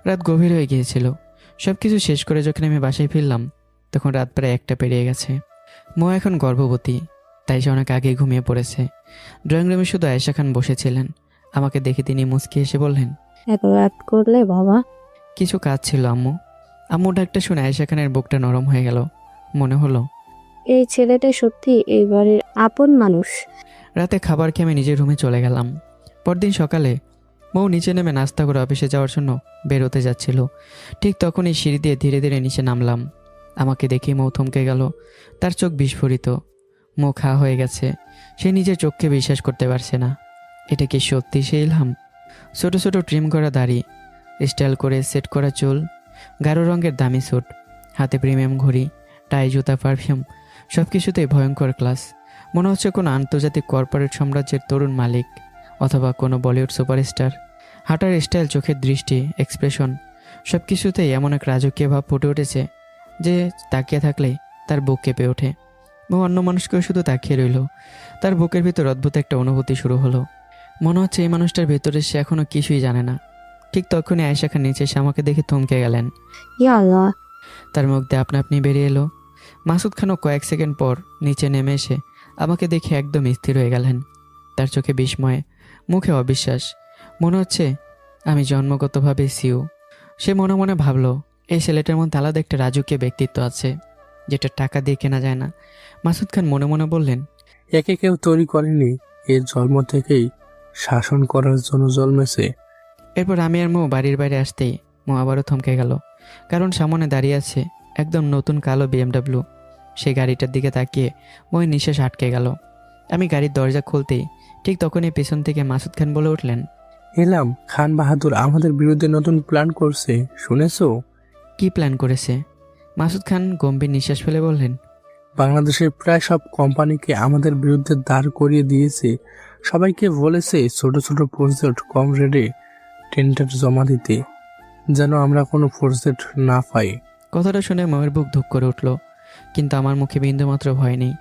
রাত গভীর হয়ে গিয়েছিল। সব কিছু শেষ করে যখন আমি বাসায় ফিরলাম, তখন রাত প্রায় 1টা পেরিয়ে গেছে। মা এখন গর্ভবতী, তাই সে অনেক আগেই ঘুমিয়ে পড়েছে। ড্রয়িং রুমে শুধু আয়েশা খান বসেছিলেন। আমাকে দেখে তিনি মুচকি এসে বললেন, এত রাত করলে বাবা? কিছু কাজ ছিল আম্মু। আম্মু ডাকটা শুনে আয়েশা খানের বুকটা নরম হয়ে গেল। মনে হলো এই ছেলেটা সত্যি এই বাড়ির আপন মানুষ। রাতে খাবার খেয়ে আমি নিজের রুমে চলে গেলাম। পরদিন সকালে মৌ নিচে নেমে নাস্তা করে অফিসে যাওয়ার জন্য বের হতে যাচ্ছিল। ঠিক তখনই সিঁড়ি দিয়ে ধীরে ধীরে নিচে নামলাম। আমাকে দেখেই মৌ থমকে গেল। তার চোখ বিস্ফোরিত, মুখ হা হয়ে গেছে। সে নিজের চোখকে বিশ্বাস করতে পারছে না। এটা কি সত্যি সে ইলহাম? ছোট ছোট ট্রিম করা দাড়ি, স্টাইল করে সেট করা চুল, গাঢ় রঙের দামি স্যুট, হাতে প্রিমিয়াম ঘড়ি, টাই, জুতা, পারফিউম, সব কিছুতেই ভয়ঙ্কর ক্লাস। মনে হচ্ছে কোনো আন্তর্জাতিক কর্পোরেট সাম্রাজ্যের তরুণ মালিক অথবা কোনো বলিউড সুপারস্টার। হাঁটার স্টাইল, চোখের দৃষ্টি, এক্সপ্রেশন, সব কিছুতেই এমন এক রাজকীয় ভাব ফুটে উঠেছে যে তাকিয়ে থাকলে তার বুক কেঁপে ওঠে। মৌ অন্য মানুষকেও শুধু তাকিয়ে রইল। তার বুকের ভিতর অদ্ভুত একটা অনুভূতি শুরু হলো। মনে হচ্ছে এই মানুষটার ভেতরে সে এখনো কিছুই জানে না। ঠিক তখনই আয়েশা খান নিচে এসে আমাকে দেখে থমকে গেলেন। ইয়া আল্লাহ! তার মুখ দিয়ে আপনা আপনি বেরিয়ে এলো। মাসুদ খানও কয়েক সেকেন্ড পর নিচে নেমে এসে আমাকে দেখে একদম স্থির হয়ে গেলেন। তার চোখে বিস্ময়, মুখে অবিশ্বাস। মনে হচ্ছে আমি জন্মগতভাবে সিউ। সে মনে মনে ভাবলো, এই ছেলেটার মধ্যে আলাদা একটা রাজকীয় ব্যক্তিত্ব আছে, যেটা টাকা দিয়ে কেনা যায় না। মাসুদ খান মনে মনে বললেন, একে কেউ তৈরি করেনি, এর জন্ম থেকেই শাসন করার জন্য জন্মেছে। এরপর আমি আর মৌ বাড়ির বাইরে আসতেই মৌ আবারও থমকে গেল, কারণ সামনে দাঁড়িয়ে আছে একদম নতুন কালো BMW। সেই গাড়িটার দিকে তাকিয়ে মই নিঃশ্বাস আটকে গেল। আমি গাড়ির দরজা খুলতেই ঠিক তখনই পেছন থেকে মাসুদ খান বলে উঠলেন, এলাম, খান বাহাদুর আমাদের বিরুদ্ধে নতুন প্ল্যান করছে, শুনেছো? কি প্ল্যান করেছে? মাসুদ খান গম্ভীর নিঃশ্বাস ফেলে বললেন, বাংলাদেশের প্রায় সব কোম্পানিকে আমাদের বিরুদ্ধে দাঁড় করিয়ে দিয়েছে। সবাইকে বলেছে ছোট ছোট প্রজেক্ট কম রেটে টেন্ডার জমা দিতে, যেন আমরা কোনো প্রজেক্ট না পাই। কথাটা শুনে ময়ের বুক ধুক করে উঠল, কিন্তু আমার মুখে বিন্দুমাত্র ভয় নেই,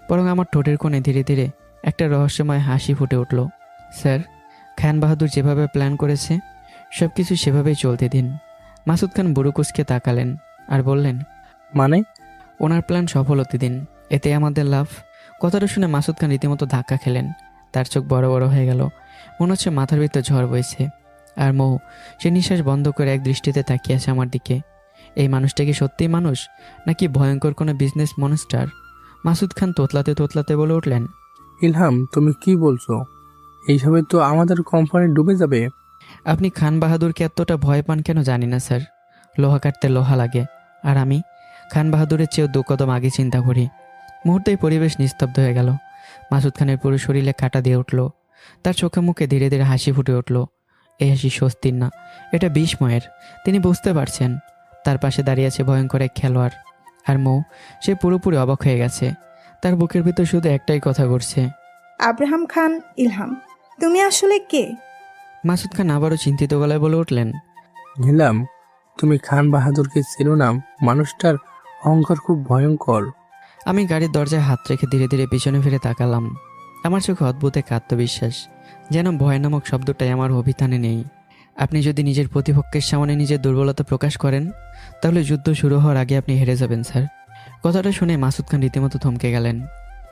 বরং আমার ঠোঁটের কোণে ধীরে ধীরে একটা রহস্যময় হাসি ফুটে উঠল। স্যার, খান বাহাদুর যেভাবে প্ল্যান করেছে সব কিছু সেভাবেই চলতে দিন। মাসুদ খান বুড়োকুচকে তাকালেন আর বললেন, মানে? ওনার প্ল্যান সফল হতে দিন, এতে আমাদের লাভ। কথাটা শুনে মাসুদ খান রীতিমতো ধাক্কা খেলেন। তার চোখ বড় বড় হয়ে গেল, মনে হচ্ছে মাথার ভিতর ঝড় বইছে। আর মৌ, সে নিঃশ্বাস বন্ধ করে এক দৃষ্টিতে তাকিয়ে আছে আমার দিকে। এই মানুষটা কি সত্যিই মানুষ, নাকি ভয়ঙ্কর কোনো বিজনেস মনস্টার? মাসুদ খান তোতলাতে তোতলাতে বলে উঠলেন, ইলহাম, তুমি কি বলছো? এইভাবে তো আমাদের কোম্পানি ডুবে যাবে। আপনি খান বাহাদুরকে এতটা ভয় পান কেন জানি না স্যার। লোহা কাটতে লোহা লাগে, আর আমি খান বাহাদুরের চেয়েও 2 কদম আগে চিন্তা করি। মুহূর্তেই পরিবেশ নিস্তব্ধ হয়ে গেল। মাসুদ খানের পুরো শরীরে কাঁটা দিয়ে উঠল। তার চোখে মুখে ধীরে ধীরে হাসি ফুটে উঠল। এই হাসি স্বস্তির না, এটা বিস্ময়ের। তিনি বুঝতে পারছেন তার পাশে দাঁড়িয়ে আছে ভয়ঙ্কর এক খেলোয়াড়। আর মৌ, সে পুরোপুরি অবাক হয়ে গেছে। তার বুকের ভিতর শুধু একটাই কথা ঘুরছে, আব্রাহাম খান ইলহাম, তুমি আসলে কে? মাসুদ খান আবারও চিন্তিত গলায় বলে উঠলেন, ইলহাম, তুমি খান বাহাদুরকে চেনো না? মানুষটার অহংকার খুব ভয়ঙ্কর। আমি গাড়ির দরজায় হাত রেখে ধীরে ধীরে পিছনে ফিরে তাকালাম। আমার চোখে অদ্ভুত এক আত্মবিশ্বাস, যেন ভয় নামক শব্দটাই আমার অভিধানে নেই। আপনি যদি নিজের প্রতিপক্ষের সামনে নিজের দুর্বলতা প্রকাশ করেন, তাহলে যুদ্ধ শুরু হওয়ার আগে আপনি হেরে যাবেন স্যার। কথাটা শুনে মাসুদ খান রীতিমতো থমকে গেলেন।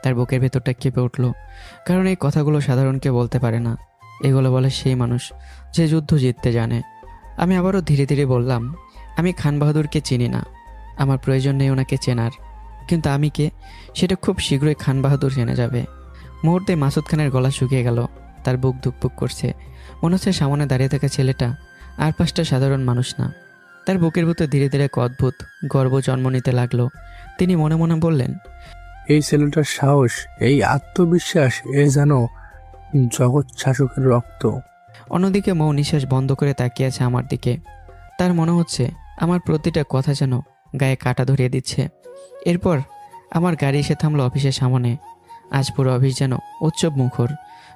তার বুকের ভেতরটা কেঁপে উঠল, কারণ এই কথাগুলো সাধারণ কেউ বলতে পারে না। এগুলো বলে সেই মানুষ যে যুদ্ধ জিততে জানে। আমি আবারও ধীরে ধীরে বললাম, আমি খান বাহাদুরকে চিনি না, আমার প্রয়োজন নেই ওনাকে চেনার। কিন্তু আমি কে, সেটা খুব শীঘ্রই খান বাহাদুর জেনে যাবে। মুহূর্তে মাসুদ খানের গলা শুকিয়ে গেল, তার বুক ধুকপুক করছে। মনে হচ্ছে সামনে দাঁড়িয়ে থাকা ছেলেটা আর 5টা সাধারণ মানুষ না। তার বুকের ভিতর ধীরে ধীরে এক অদ্ভুত গর্ব জন্ম নিতে লাগলো। তিনি মনে মনে বললেন, এই ছেলেটার সাহস, এই আত্মবিশ্বাস, এ যেন জগৎ শাসকের রক্ত। অন্যদিকে মৌ নিঃশ্বাস বন্ধ করে তাকিয়ে আছে আমার দিকে। তার মনে হচ্ছে আমার প্রতিটা কথা যেন গায়ে কাটা ধরিয়ে দিচ্ছে। এরপর আমার গাড়ি এসে থামলো অফিসের সামনে। আজ পুরো অফিস যেন উৎসব মুখর।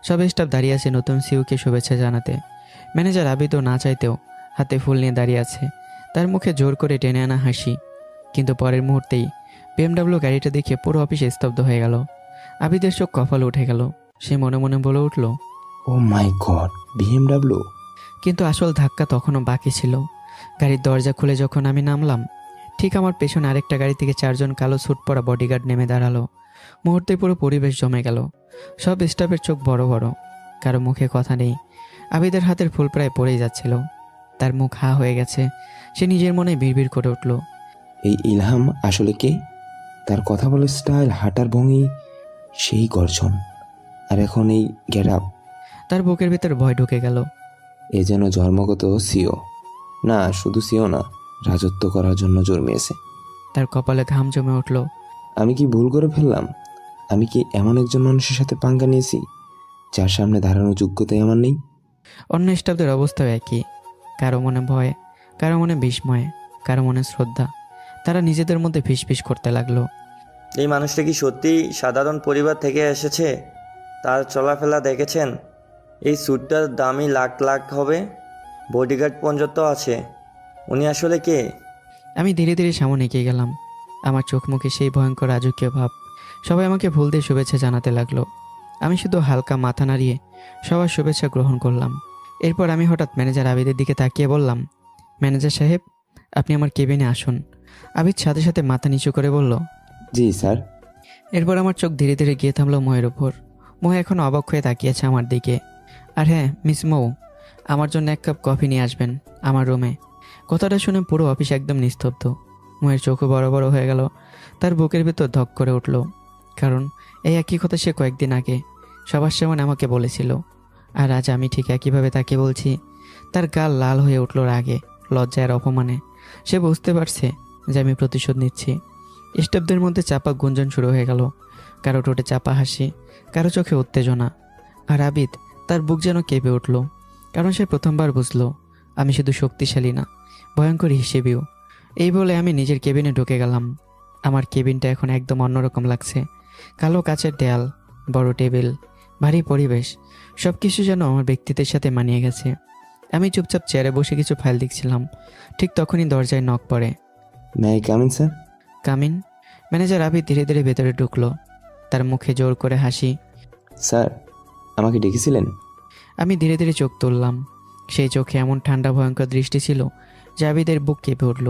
সব স্টাফ দাঁড়িয়ে আছে নতুন সিইওকে শুভেচ্ছা জানাতে। ম্যানেজার আবিদও না চাইতেও হাতে ফুল নিয়ে দাঁড়িয়ে আছে, তার মুখে জোর করে টেনে আনা হাসি। কিন্তু পরের মুহূর্তেই BMW গাড়িটা দেখে পুরো অফিস স্তব্ধ হয়ে গেল। আবিদের চোখ কপালে উঠে গেল। সে মনে মনে বলে উঠল, ও মাই গড, BMW! কিন্তু আসল ধাক্কা তখনও বাকি ছিল। গাড়ির দরজা খুলে যখন আমি নামলাম, ঠিক আমার পেছনে আরেকটা গাড়ি থেকে 4 জন কালো স্যুট পরা বডিগার্ড নেমে দাঁড়ালো। মুহূর্তে পুরো পরিবেশ জমে গেল। সব স্টাফের চোখ বড় বড়, কারো মুখে কথা নেই। আবিদের হাতের ফুল প্রায় পড়েই যাচ্ছিল। তার মুখ হা হয়ে গেছে। সে নিজের মনে বিড়বিড় করে উঠল, এই ইলহাম আসলে কে? তার কথা বলার স্টাইল, হাঁটার ভঙ্গি, সেই গর্জন, আর এখন এই গেট আপ। তার বুকের ভিতর ভয় ঢুকে গেল। এ যেন জন্মগত সিও না, শুধু সিও না, রাজত্ব করার জন্য জন্মেছে। তার কপালে ঘাম জমে উঠল। আমি কি ভুল করে ফেললাম? আমি কি এমন একজন মানুষের সাথে পাঙ্গা নিয়েছি যার সামনে দাঁড়ানোর যোগ্যতাই আমার নেই? অন্য স্টাফদের অবস্থাও একই। কারো মনে ভয়, কারো মনে বিস্ময়, কারো মনে শ্রদ্ধা। তারা নিজেদের মধ্যে ফিসফিস করতে লাগলো। এই মানুষটা কি সত্যিই সাধারণ পরিবার থেকে এসেছে? তার চলাফেরা দেখেছেন? এই স্যুটটার দামই লাখ লাখ হবে, বডিগার্ড পর্যন্ত আছে। উনি আসলে কে? আমি ধীরে ধীরে সামনে এগিয়ে গেলাম। আমার চোখ মুখে সেই ভয়ঙ্কর রাজকীয় ভাব। সবাই আমাকে ফুল দিয়ে শুভেচ্ছা জানাতে লাগলো। আমি শুধু হালকা মাথা নাড়িয়ে সবার শুভেচ্ছা গ্রহণ করলাম। এরপর আমি হঠাৎ ম্যানেজার আবিদের দিকে তাকিয়ে বললাম, ম্যানেজার সাহেব, আপনি আমার কেবিনে আসুন। আবিদ সাথে সাথে মাথা নিচু করে বলল, জি স্যার। এরপর আমার চোখ ধীরে ধীরে গিয়ে থামলো মোয়ের ওপর। মোহ এখন অবাক হয়ে তাকিয়েছে আমার দিকে। আর হ্যাঁ, মিস মৌ, আমার জন্য 1 কাপ কফি নিয়ে আসবেন আমার রুমে। কথাটা শুনে পুরো অফিস একদম নিস্তব্ধ। মোয়ের চোখও বড় বড় হয়ে গেল। তার বুকের ভিতর ধক করে উঠল, কারণ এই একই কথা সে কয়েকদিন আগে সবার সামনে আমাকে বলেছিল। আর আজ আমি ঠিক একইভাবে তাকে বলছি। তার গাল লাল হয়ে উঠল রাগে, লজ্জায় আর অপমানে। সে বুঝতে পারছে যে আমি প্রতিশোধ নিচ্ছি। স্টাফদের মধ্যে চাপা গুঞ্জন শুরু হয়ে গেল। কারো ঠোঁটে চাপা হাসি, কারো চোখে উত্তেজনা। আর আবিদ, তার বুক যেন কেঁপে উঠল, কারণ সে প্রথমবার বুঝলো আমি শুধু শক্তিশালী না, ভয়ঙ্কর হিসেবেও। এই বলে আমি নিজের কেবিনে ঢুকে গেলাম। আমার কেবিনটা এখন একদম অন্যরকম লাগছে। কালো কাচের দেয়াল, বড় টেবিল, ভারী পরিবেশ, সব কিছু যেন আমার ব্যক্তিত্বের সাথে মানিয়ে গেছে। আমি চুপচাপ চেয়ারে বসে কিছু ফাইল দেখছিলাম। ঠিক তখনই দরজায় নক পড়ে। May I come in sir? Come in. Manager Abid ধীরে ধীরে ভেতরে ঢুকলো। তার মুখে জোর করে হাসি। স্যার, আমাকে ডেকেছিলেন? আমি ধীরে ধীরে চোখ তুললাম। সেই চোখে এমন ঠান্ডা ভয়ঙ্কর দৃষ্টি ছিল যে আবিদের বুক কেঁপে উঠল।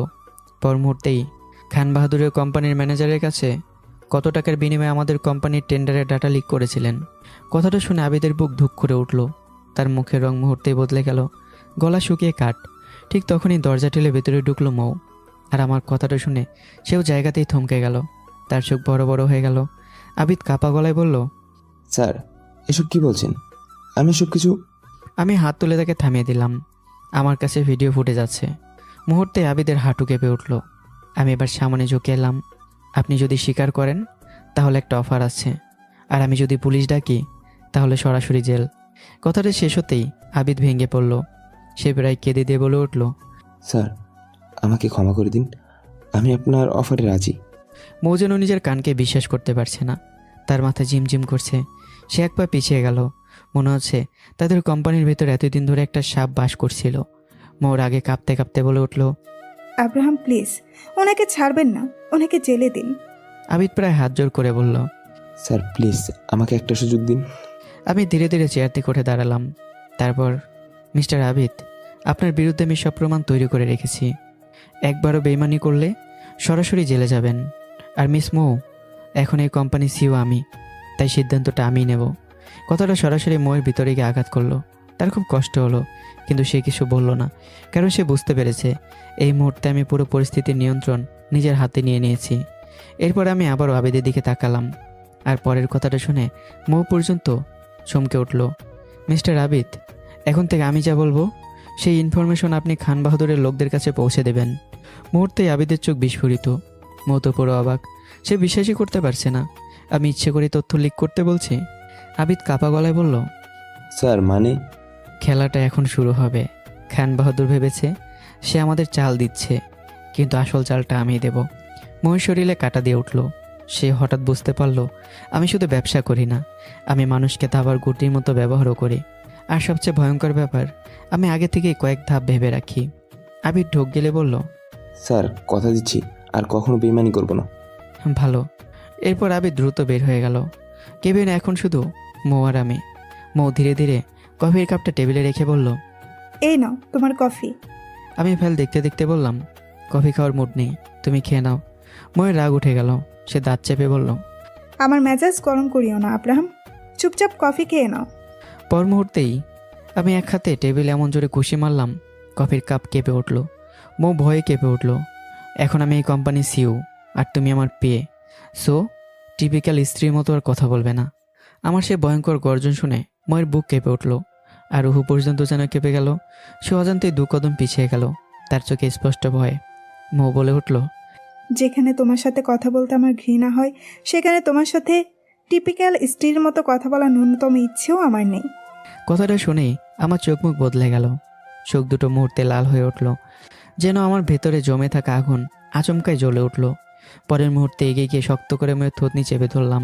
পর মুহূর্তেই খান বাহাদুরের কোম্পানির ম্যানেজারের কাছে কত টাকার বিনিময়ে আমাদের কোম্পানির টেন্ডারের ডাটা লিক করেছিলেন। কথাটা শুনে আবিদের বুক ধুক করে উঠল। তার মুখের রং মুহূর্তেই বদলে গেল, গলা শুকিয়ে কাঠ। ঠিক তখনই দরজা ঠেলে ভেতরে ঢুকলো মৌ। আর আমার কথাটা শুনে সেও জায়গাতেই থমকে গেল। তার চোখ বড় বড় হয়ে গেল। আবিদ কাপা গলায় বলল, স্যার, এসব কি বলছেন? আমি এসব কিছু... আমি হাত তুলে তাকে থামিয়ে দিলাম। আমার কাছে ভিডিও ফুটে যাচ্ছে। মুহূর্তে আবিদের হাঁটু কেঁপে উঠল। আমি এবার সামনে ঝুঁকে এলাম। আপনি যদি স্বীকার করেন তাহলে একটা অফার আছে, আর আমি যদি পুলিশ ডাকি তাহলে সরাসরি জেল। কথাটা শেষ হতেই আবিদ ভেঙে পড়ল। সে প্রায় কেঁদে দিয়ে বলে উঠল, স্যার, আমাকে ক্ষমা করে দিন, আমি আপনার অফারে রাজি। মৌ যেন নিজের কানকে বিশ্বাস করতে পারছে না। তার মাথা ঝিমঝিম করছে। সে এক পা পিছিয়ে গেল। মনে হচ্ছে তাদের কোম্পানির ভেতর এতদিন ধরে একটা সাপ বাস করছিল। মৌর আগে কাঁপতে কাঁপতে বলে উঠল, আব্রাহাম প্লিজ, ওনাকে ছাড়বেন না, ওনাকে জেলে দিন। আবিদ প্রায় হাত জোর করে বলল, স্যার প্লিজ আমাকে একটা সুযোগ দিন। আমি ধীরে ধীরে চেয়ার থেকে উঠে দাঁড়ালাম। তারপর, মিস্টার আবিদ, আপনার বিরুদ্ধে আমি সব প্রমাণ তৈরি করে রেখেছি। একবারও বেইমানি করলে সরাসরি জেলে যাবেন। আর মিস মৌ, এখন এই কোম্পানির সিও আমি, তাই সিদ্ধান্তটা আমিই নেব। কথাটা সরাসরি মৌয়ের ভিতরে গিয়ে আঘাত করলো। তার খুব কষ্ট হলো, কিন্তু সে কিছু বলল না, কারণ সে বুঝতে পেরেছে এই মুহূর্তে আমি পুরো পরিস্থিতির নিয়ন্ত্রণ নিজের হাতে নিয়ে নিয়েছি। এরপর আমি আবারও আবিদের দিকে তাকালাম। আর পরের কথাটা শুনে মৌ পর্যন্ত চমকে উঠল। মিস্টার আবিদ, এখন থেকে আমি যা বলবো সেই ইনফরমেশন আপনি খান বাহাদুরের লোকদের কাছে পৌঁছে দেবেন। মুহূর্তেই আবিদের চোখ বিস্ফোরিত। মৌ তো পুরো অবাক। সে বিশ্বাসই করতে পারছে না আমি ইচ্ছে করে তথ্য লিক করতে বলছি। আবিদ কাপা গলায় বলল, স্যার মানে? খেলাটা এখন শুরু হবে। খান বাহাদুর ভেবেছে সে আমাদের চাল দিচ্ছে, কিন্তু আসল চালটা আমিই দেব। মৌর শরীরে কাটা দিয়ে উঠল। সে হঠাৎ বুঝতে পারল আমি শুধু ব্যবসা করি না, আমি মানুষকে দাবার গুটির মতো ব্যবহারও করি। আর সবচেয়ে ভয়ঙ্কর ব্যাপার, আমি আগে থেকেই কয়েক ধাপ ভেবে রাখি। আবিদ ঢোক গেলে বলল, স্যার কথা দিচ্ছি আর কখনো বেইমানি করব না। ভালো। এরপর আবিদ দ্রুত বের হয়ে গেল। কেবিনে এখন শুধু মৌ আর আমি। মৌ ধীরে ধীরে কফির কাপটা টেবিলে রেখে বলল, এই নাও তোমার কফি। আমি ফাইল দেখতে দেখতে বললাম, কফি খাওয়ার মুড নেই, তুমি খেয়ে নাও। ময়ের রাগ উঠে গেল। সে দাঁত চেপে বলল, আমার মেজাজ গরম করিও না আব্রাহাম, চুপচাপ কফি খেয়ে নাও। পর মুহূর্তেই আমি এক হাতে টেবিলে এমন জোরে ঘুষি মারলাম, কফির কাপ কেঁপে উঠল। মৌ ভয়ে কেঁপে উঠল। এখন আমি এই কোম্পানির সিইও, আর তুমি আমার পেয়ে। সো টিপিক্যাল স্ত্রীর মতো আর কথা বলবে না। আমার সে ভয়ঙ্কর গর্জন শুনে ময়ের বুক কেঁপে উঠল, আর রুহু পর্যন্ত যেন কেঁপে গেল। সে অজান্তেই 2 কদম পিছিয়ে গেল, তার চোখে স্পষ্ট ভয়। মৌ বলে উঠল, যেখানে তোমার সাথে কথা বলতে আমার ঘৃণা হয়, সেখানে তোমার সাথে টিপিক্যাল স্ত্রীর মতো কথা বলার ন্যূনতম ইচ্ছেও আমার নেই। কথাটা শুনেই আমার চোখ মুখ বদলে গেল। চোখ দুটো মুহূর্তে লাল হয়ে উঠল, যেন আমার ভেতরে জমে থাকা আগুন আচমকায় জ্বলে উঠল। পরের মুহূর্তে এগিয়ে গিয়ে শক্ত করে মেয়ের থুতনি চেপে ধরলাম।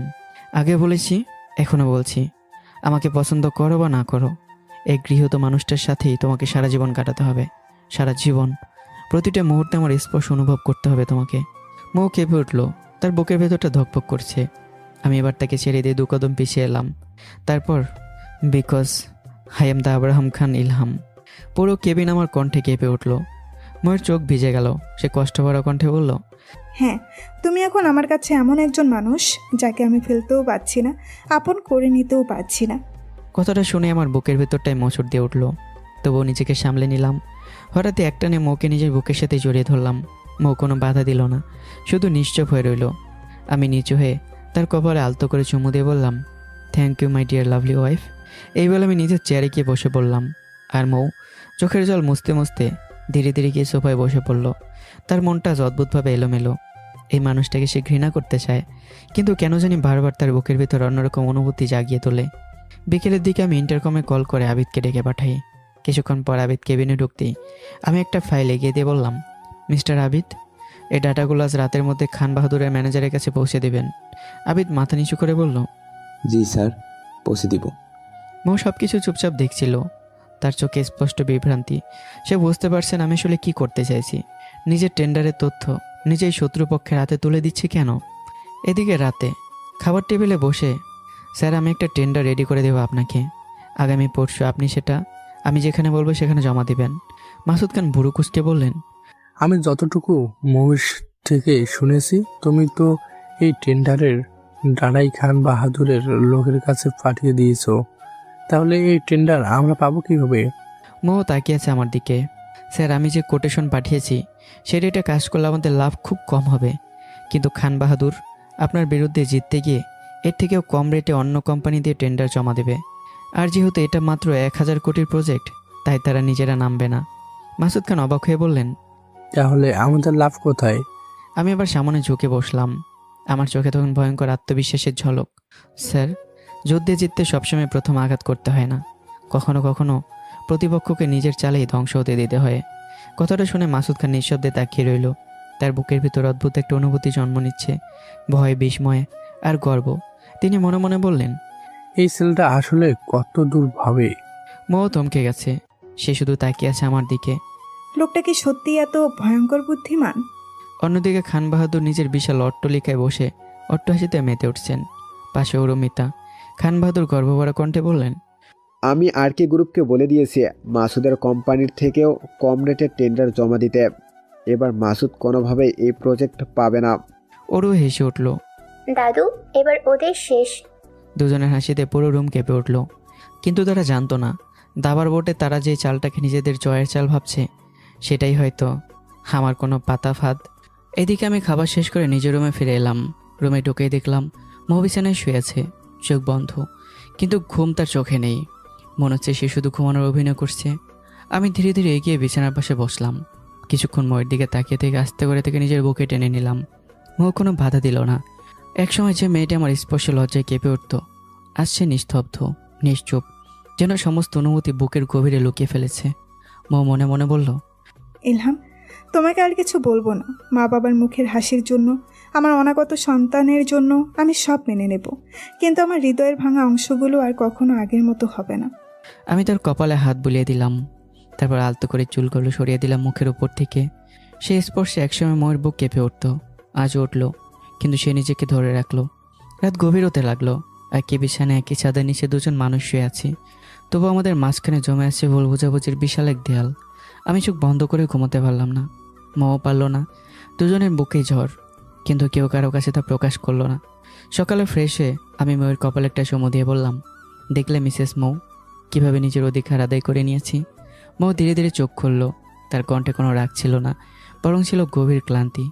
আগে বলেছি, এখনো বলছি, আমাকে পছন্দ করো বা না করো, এই গৃহীত মানুষটার সাথেই তোমাকে সারা জীবন কাটাতে হবে। সারা জীবন, প্রতিটা মুহূর্তে আমার স্পর্শ অনুভব করতে হবে তোমাকে। মৌ কেঁপে উঠল, তার বুকের ভেতরটা ধকপক করছে। আমি এবার তাকে ছেড়ে দিয়ে 2 কদম পিছিয়ে এলাম। তারপর, because I am the Abraham Khan Ilham. পুরো কেবিন আমার কণ্ঠে কেঁপে উঠল। ময়ের চোখ ভিজে গেল। সে কষ্ট ভরা কণ্ঠে বলল, হ্যাঁ, তুমি এখন আমার কাছে এমন একজন মানুষ যাকে আমি ফেলতেও পারছি না, আপন করে নিতেও পারছি না। কথাটা শুনে আমার বুকের ভেতরটায় মোচড় দিয়ে উঠল। তবুও নিজেকে সামলে নিলাম। হঠাৎ একটানে মৌকে নিজের বুকের সাথে জড়িয়ে ধরলাম। মৌ কোনো বাধা দিল না, শুধু নিশ্চুপ হয়ে রইল। আমি নিচু হয়ে তার কপালে আলতো করে চুমু দিয়ে বললাম, thank you my dear lovely wife. এই বলে আমি নিজের চেয়ারে গিয়ে বসে পড়লাম। আর মৌ চোখের জল মুছতে মুছতে ধীরে ধীরে গিয়ে সোফায় বসে পড়ল। তার মনটা আজ অদ্ভুতভাবে এলোমেলো। এই মানুষটাকে সে ঘৃণা করতে চায়, কিন্তু কেন জানি বারবার তার বুকের ভিতর অন্যরকম অনুভূতি জাগিয়ে তোলে। বিকেলের দিকে আমি ইন্টারকমে কল করে আবিদকে ডেকে পাঠাই। কিছুক্ষণ পর আবিদ কেবিনে ঢুকতেই আমি একটা ফাইল এগিয়ে দিয়ে বললাম, মিস্টার আবিদ, এই ডাটাগুলো আজ রাতের মধ্যে খান বাহাদুরের ম্যানেজারের কাছে পৌঁছে দেবেন। আবিদ মাথা নিচু করে বলল, জি স্যার, পৌঁছে দিব। মৌ সব কিছু চুপচাপ দেখছিল। তার চোখে স্পষ্ট বিভ্রান্তি। সে বুঝতে পারছেন আমি আসলে কি করতে চাইছি। নিজের টেন্ডারের তথ্য নিজেই শত্রুপক্ষের হাতে তুলে দিচ্ছি কেন? এদিকে রাতে খাবার টেবিলে বসে, স্যার আমি একটা টেন্ডার রেডি করে দেবো আপনাকে। আগামী পরশু আপনি সেটা আমি যেখানে বলবো সেখানে জমা দেবেন। মাসুদ খান ভুরু কুঁচকে বললেন, আমি যতটুকু মহিষ থেকে শুনেছি, তুমি তো এই টেন্ডারের ডাড়াই খান বাহাদুরের লোকের কাছে পাঠিয়ে দিয়েছো। তাহলে এই টেন্ডার আমরা পাবো কিভাবে? মৌ তাকিয়ে আছে আমার দিকে। স্যার আমি যে কোটেশন পাঠিয়েছি সে রেটে কাজ করলে আমাদের লাভ খুব কম হবে, কিন্তু খান বাহাদুর আপনার বিরুদ্ধে জিততে গিয়ে এর থেকেও কম রেটে অন্য কোম্পানি দিয়ে টেন্ডার জমা দেবে। আর যেহেতু এটা মাত্র 1000 কোটির প্রজেক্ট, তাই তারা নিজেরা নামবে না। মাসুদ খান অবাক হয়ে বললেন, তাহলে আমাদের লাভ কোথায়? আমি আবার সামনে ঝুঁকে বসলাম। আমার চোখে তখন ভয়ঙ্কর আত্মবিশ্বাসের ঝলক। স্যার, যুদ্ধে জিততে সবসময় প্রথম আঘাত করতে হয় না, কখনো কখনো প্রতিপক্ষকে নিজের চালেই ধ্বংস হতে দিতে হয়। কথাটা শুনে মাসুদ খান নিঃশব্দে তাকিয়ে রইল। তার বুকের ভিতর অদ্ভুত একটা অনুভূতি জন্ম নিচ্ছে, ভয়, বিস্ময় আর গর্ব। তিনি মনে মনে বললেন, এই ছেলেটা আসলে কত দূর ভাবে। মৌ থমকে গেছে। সে শুধু তাকিয়ে আছে আমার দিকে। লোকটা কি সত্যি এত ভয়ঙ্কর বুদ্ধিমান? অন্যদিকে খান বাহাদুর নিজের বিশাল অট্টলিকায় বসে অট্টহাসিতে মেতে উঠছেন। পাশে অরুমিতা। খান বাহাদুর গর্বভরা কণ্ঠে বললেন, আমি আরকে গ্রুপকে বলে দিয়েছি মাসুদের কোম্পানির থেকেও কম রেটে টেন্ডার জমা দিতে। এবার মাসুদ কোনোভাবেই এই প্রজেক্ট পাবে না। অরু হেসে উঠল। দাদু, এবার ওদের শেষ। দুজনের হাসিতে পুরো রুম কেঁপে উঠল। কিন্তু তারা জানতো না, দাবার বোটে তারা যে চালটাকে নিজেদের জয়ের চাল ভাবছে, সেটাই হয়তো আমার কোনো পাতা ফাঁদ। এদিকে আমি খাবার শেষ করে নিজের রুমে ফিরে এলাম। রুমে ঢুকেই দেখলাম মৌ বিছানায় শুয়ে আছে, চোখ বন্ধ, কিন্তু ঘুম তার চোখে নেই। মনে হচ্ছে সে শুধু ঘুমানোর অভিনয় করছে। আমি ধীরে ধীরে এগিয়ে বিছানার পাশে বসলাম। কিছুক্ষণ মৌয়ের দিকে তাকিয়ে থেকে আস্তে করে থেকে নিজের বুকে টেনে নিলাম। মৌ কোনো বাধা দিল না। একসময় যে মেয়েটি আমার স্পর্শে লজ্জায় কেঁপে উঠত, আজ সে নিস্তব্ধ, নিশ্চুপ, যেন সমস্ত অনুভূতি বুকের গভীরে লুকিয়ে ফেলেছে। মৌ মনে মনে বলল, ইলহাম, তোমাকে আর কিছু বলবো না। মা বাবার মুখের হাসির জন্য, আমার অনাগত সন্তানের জন্য আমি সব মেনে নেব, কিন্তু আমার হৃদয়ের ভাঙা অংশগুলো আর কখনো আগের মতো হবে না। আমি তার কপালে হাত বুলিয়ে দিলাম। তারপর আলতো করে চুলগুলো সরিয়ে দিলাম মুখের উপর থেকে। সেই স্পর্শে একসময় ময়ের বুক কেঁপে উঠত, আজ উঠল, কিন্তু সে নিজেকে ধরে রাখলো। রাত গভীর হতে লাগলো। একই বিছানায় একই ছাদের নিচে দুজন মানুষ শুয়ে আছি, তবু আমাদের মাঝখানে জমে আছে ভুল বোঝাবুঝির বিশাল এক দেয়াল। আমি চোখ বন্ধ করে ঘুমোতে পারলাম না, মাও পারল না। দুজনের বুকেই ঝড়, কিন্তু কেউ কারো কাছে তা প্রকাশ করলো না। সকালে ফ্রেশ হয়ে আমি ময়ের কপালে একটা চুমু দিয়ে বললাম, দেখলে মিসেস মৌ, কীভাবে নিজের অধিকার আদায় করে নিয়েছি। মৌ ধীরে ধীরে চোখ খুলল। তার কণ্ঠে কোনো রাগ ছিল না, বরং ছিল গভীর ক্লান্তি।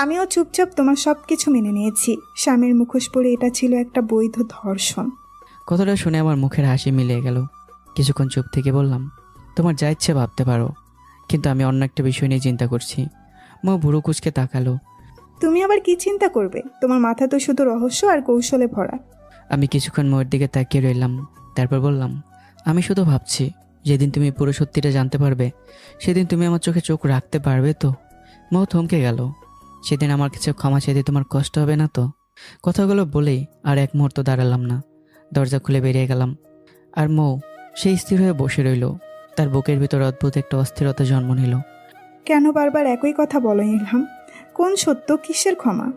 আমিও চুপচাপ তোমার সব কিছু মেনে নিয়েছি। স্বামীর মুখোশ পরে এটা ছিল একটা বৈধ ধর্ষণ। কথাটা শুনে আমার মুখের হাসি মিলিয়ে গেল। কিছুক্ষণ চুপ থেকে বললাম, তোমার যা ইচ্ছে ভাবতে পারো, কিন্তু আমি অন্য একটা বিষয় নিয়ে চিন্তা করছি। মৌ ভুরু কুঁচকে তাকালো। তুমি আবার কি চিন্তা করবে? তোমার মাথা তো শুধু রহস্য আর কৌশলে ভরা। আমি কিছুক্ষণ মোয়ের দিকে তাকিয়ে রইলাম, তারপর বললাম, আমি শুধু ভাবছি যেদিন তুমি পুরো সত্যিটা জানতে পারবে সেদিন তুমি আমার চোখে চোখ রাখতে পারবে তো? মৌ থমকে গেল। সেদিন আমার কাছে ক্ষমা চাইতে তোমার কষ্ট হবে না তো? কথাগুলো বলেই আর এক মুহূর্ত দাঁড়ালাম না, দরজা খুলে বেরিয়ে গেলাম। আর মৌ সেই স্থির হয়ে বসে রইল। তার বুকের ভিতর অদ্ভুত একটা অস্থিরতা জন্ম নিল। কেন বারবার একই কথা বলো ইলহাম? কোন সত্য, কিসের ক্ষমা?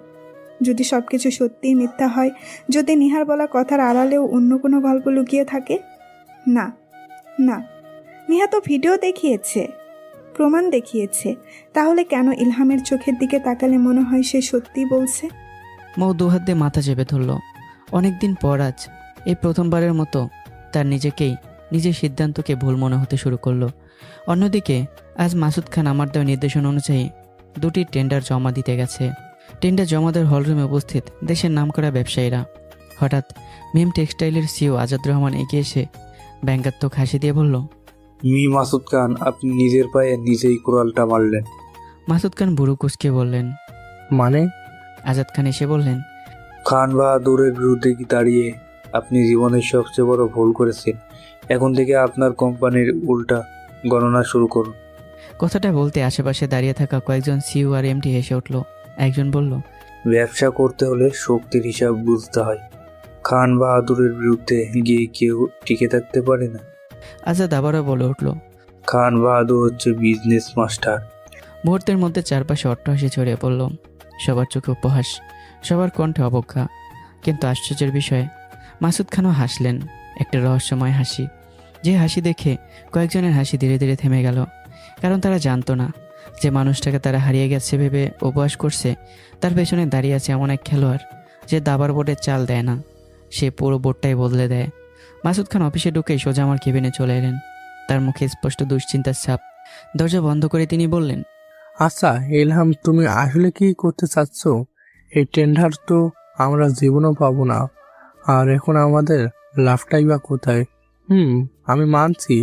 যদি সব কিছু সত্যিই মিথ্যা হয়, যদি নিহার বলা কথার আড়ালেও অন্য কোনো গল্প লুকিয়ে থাকে? না না, নিহা তো ভিডিও দেখিয়েছে, প্রমাণ দেখিয়েছে। তাহলে কেন ইলহামের চোখের দিকে তাকালে মনে হয় সে সত্যিই বলছে? মৌ দুহাত দিয়ে মাথা চেপে ধরল। অনেকদিন পর আজ এই প্রথমবারের মতো তার নিজের সিদ্ধান্তকে ভুল মনে হতে শুরু করলো। অন্যদিকে আজ মাসুদ খান আমার দেওয়া নির্দেশনা অনুযায়ী 2টি টেন্ডার জমা দিতে গেছে। টেন্ডার জমা দেওয়ার হলরুমে উপস্থিত দেশের নামকরা ব্যবসায়ীরা। হঠাৎ মিম টেক্সটাইলের সিও আজাদ রহমান এগিয়ে এসে ব্যঙ্গাত্মক হাসি দিয়ে বলল, মাসুদ খান, আপনি নিজের পায়ে নিজেই কুড়ালটা মারলেন। মাসুদ খান বুড়ো কুঁচকে বললেন, মানে? আজাদ খান এসে বললেন, খান বাহাদুরের বিরুদ্ধে কি দাঁড়িয়ে আপনি জীবনের সবচেয়ে বড় ভুল করেছেন। এখন থেকে আপনার কোম্পানির উল্টা গণনা শুরু করুন। কথাটা বলতে আশেপাশে দাঁড়িয়ে থাকা কয়েকজন সিইও আর এমডি হেসে উঠল। একজন বলল, ব্যবসা করতে হলে শক্তির হিসাব বুঝতে হয়। খান বাহাদুরের বিরুদ্ধে গিয়ে কেউ টিকে থাকতে পারে না। আজাদ আবারও বলে উঠল, খান বাহাদুর হচ্ছে বিজনেস মাস্টার। মুহূর্তের মধ্যে চারপাশে অট্টহাসি ছড়িয়ে পড়ল। সবার চোখে উপহাস, সবার কণ্ঠে অবজ্ঞা। কিন্তু আশ্চর্যের বিষয়, মাসুদ খানও হাসলেন, একটা রহস্যময় হাসি। যে হাসি দেখে কয়েকজনের হাসি ধীরে ধীরে থেমে গেল। কারণ তারা জানতো না যে মানুষটাকে তারা হারিয়ে গেছে ভেবে উপহাস করছে, তার পেছনে দাঁড়িয়ে আছে এমন এক খেলোয়াড় যে দাবার বোর্ডের চাল দেয় না, সে পুরো বোর্ডটাই বদলে দেয়। মাসুদ খান অফিসে ঢুকেই সোজা আমার কেবিনে চলে এলেন। তার মুখে স্পষ্ট দুশ্চিন্তার ছাপ। দরজা বন্ধ করে তিনি বললেন, আচ্ছা ইলহাম, তুমি আসলে কি করতে চাচ্ছ? এই টেন্ডার তো আমরা জীবনও পাবো না, আর এখন আমাদের লাভটাই বা কোথায়? আমি মানছি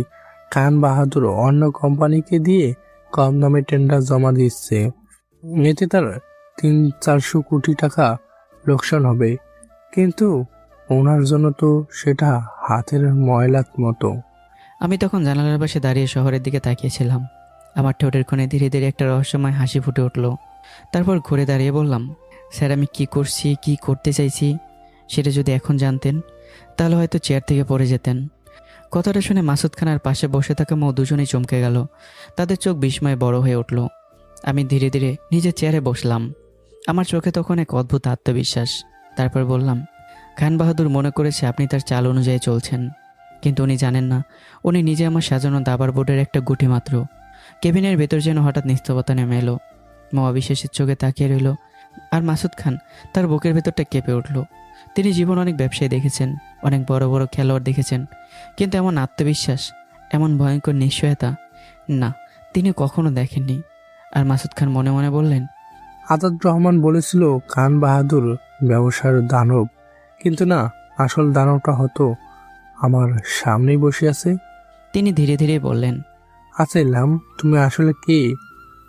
খান বাহাদুর অন্য কোম্পানিকে দিয়ে কম দামে টেন্ডার জমা দিচ্ছে, এতে তার 300-400 কোটি টাকা লোকসান হবে, কিন্তু ওনার জন্য তো সেটা হাতের ময়লার মতো। আমি তখন জানালার পাশে দাঁড়িয়ে শহরের দিকে তাকিয়েছিলাম। আমার ঠোঁটের কোণে ধীরে ধীরে একটা রহস্যময় হাসি ফুটে উঠল। তারপর ঘুরে দাঁড়িয়ে বললাম, স্যার, আমি কি করছি, কি করতে চাইছি সেটা যদি এখন জানতেন তাহলে হয়তো চেয়ার থেকে পড়ে যেতেন। কথাটা শুনে মাসুদ খানের পাশে বসে থাকা মৌ দুজনেই চমকে গেল। তাদের চোখ বিস্ময়ে বড় হয়ে উঠল। আমি ধীরে ধীরে নিজের চেয়ারে বসলাম। আমার চোখে তখন এক অদ্ভুত আত্মবিশ্বাস। তারপর বললাম, খান বাহাদুর মনে করেছে আপনি তার চাল অনুযায়ী চলছেন, কিন্তু উনি জানেন না উনি নিজে আমার সাজানো দাবার বোর্ডের একটা গুটি মাত্র। কেবিনের ভেতর যেন হঠাৎ নিস্তবতা নেমে এলো। মা অবিশ্বাসের চোখে তাকিয়ে রইল, আর মাসুদ খান তার বুকের ভেতরটা কেঁপে উঠল। তিনি জীবন অনেক ব্যবসায়ী দেখেছেন, অনেক বড় বড় খেলোয়াড় দেখেছেন, কিন্তু এমন আত্মবিশ্বাস, এমন ভয়ঙ্কর নিশ্চয়তা না, তিনি কখনো দেখেননি। আর মাসুদ খান মনে মনে বললেন, আজাদ রহমান বলেছিল খান বাহাদুর ব্যবসার দানব, কিন্তু না, আসল দানবটা হতো আমার সামনেই বসে আছে। তিনি ধীরে ধীরে বললেন, আচ্ছা ইলহাম, তুমি আসলে কি?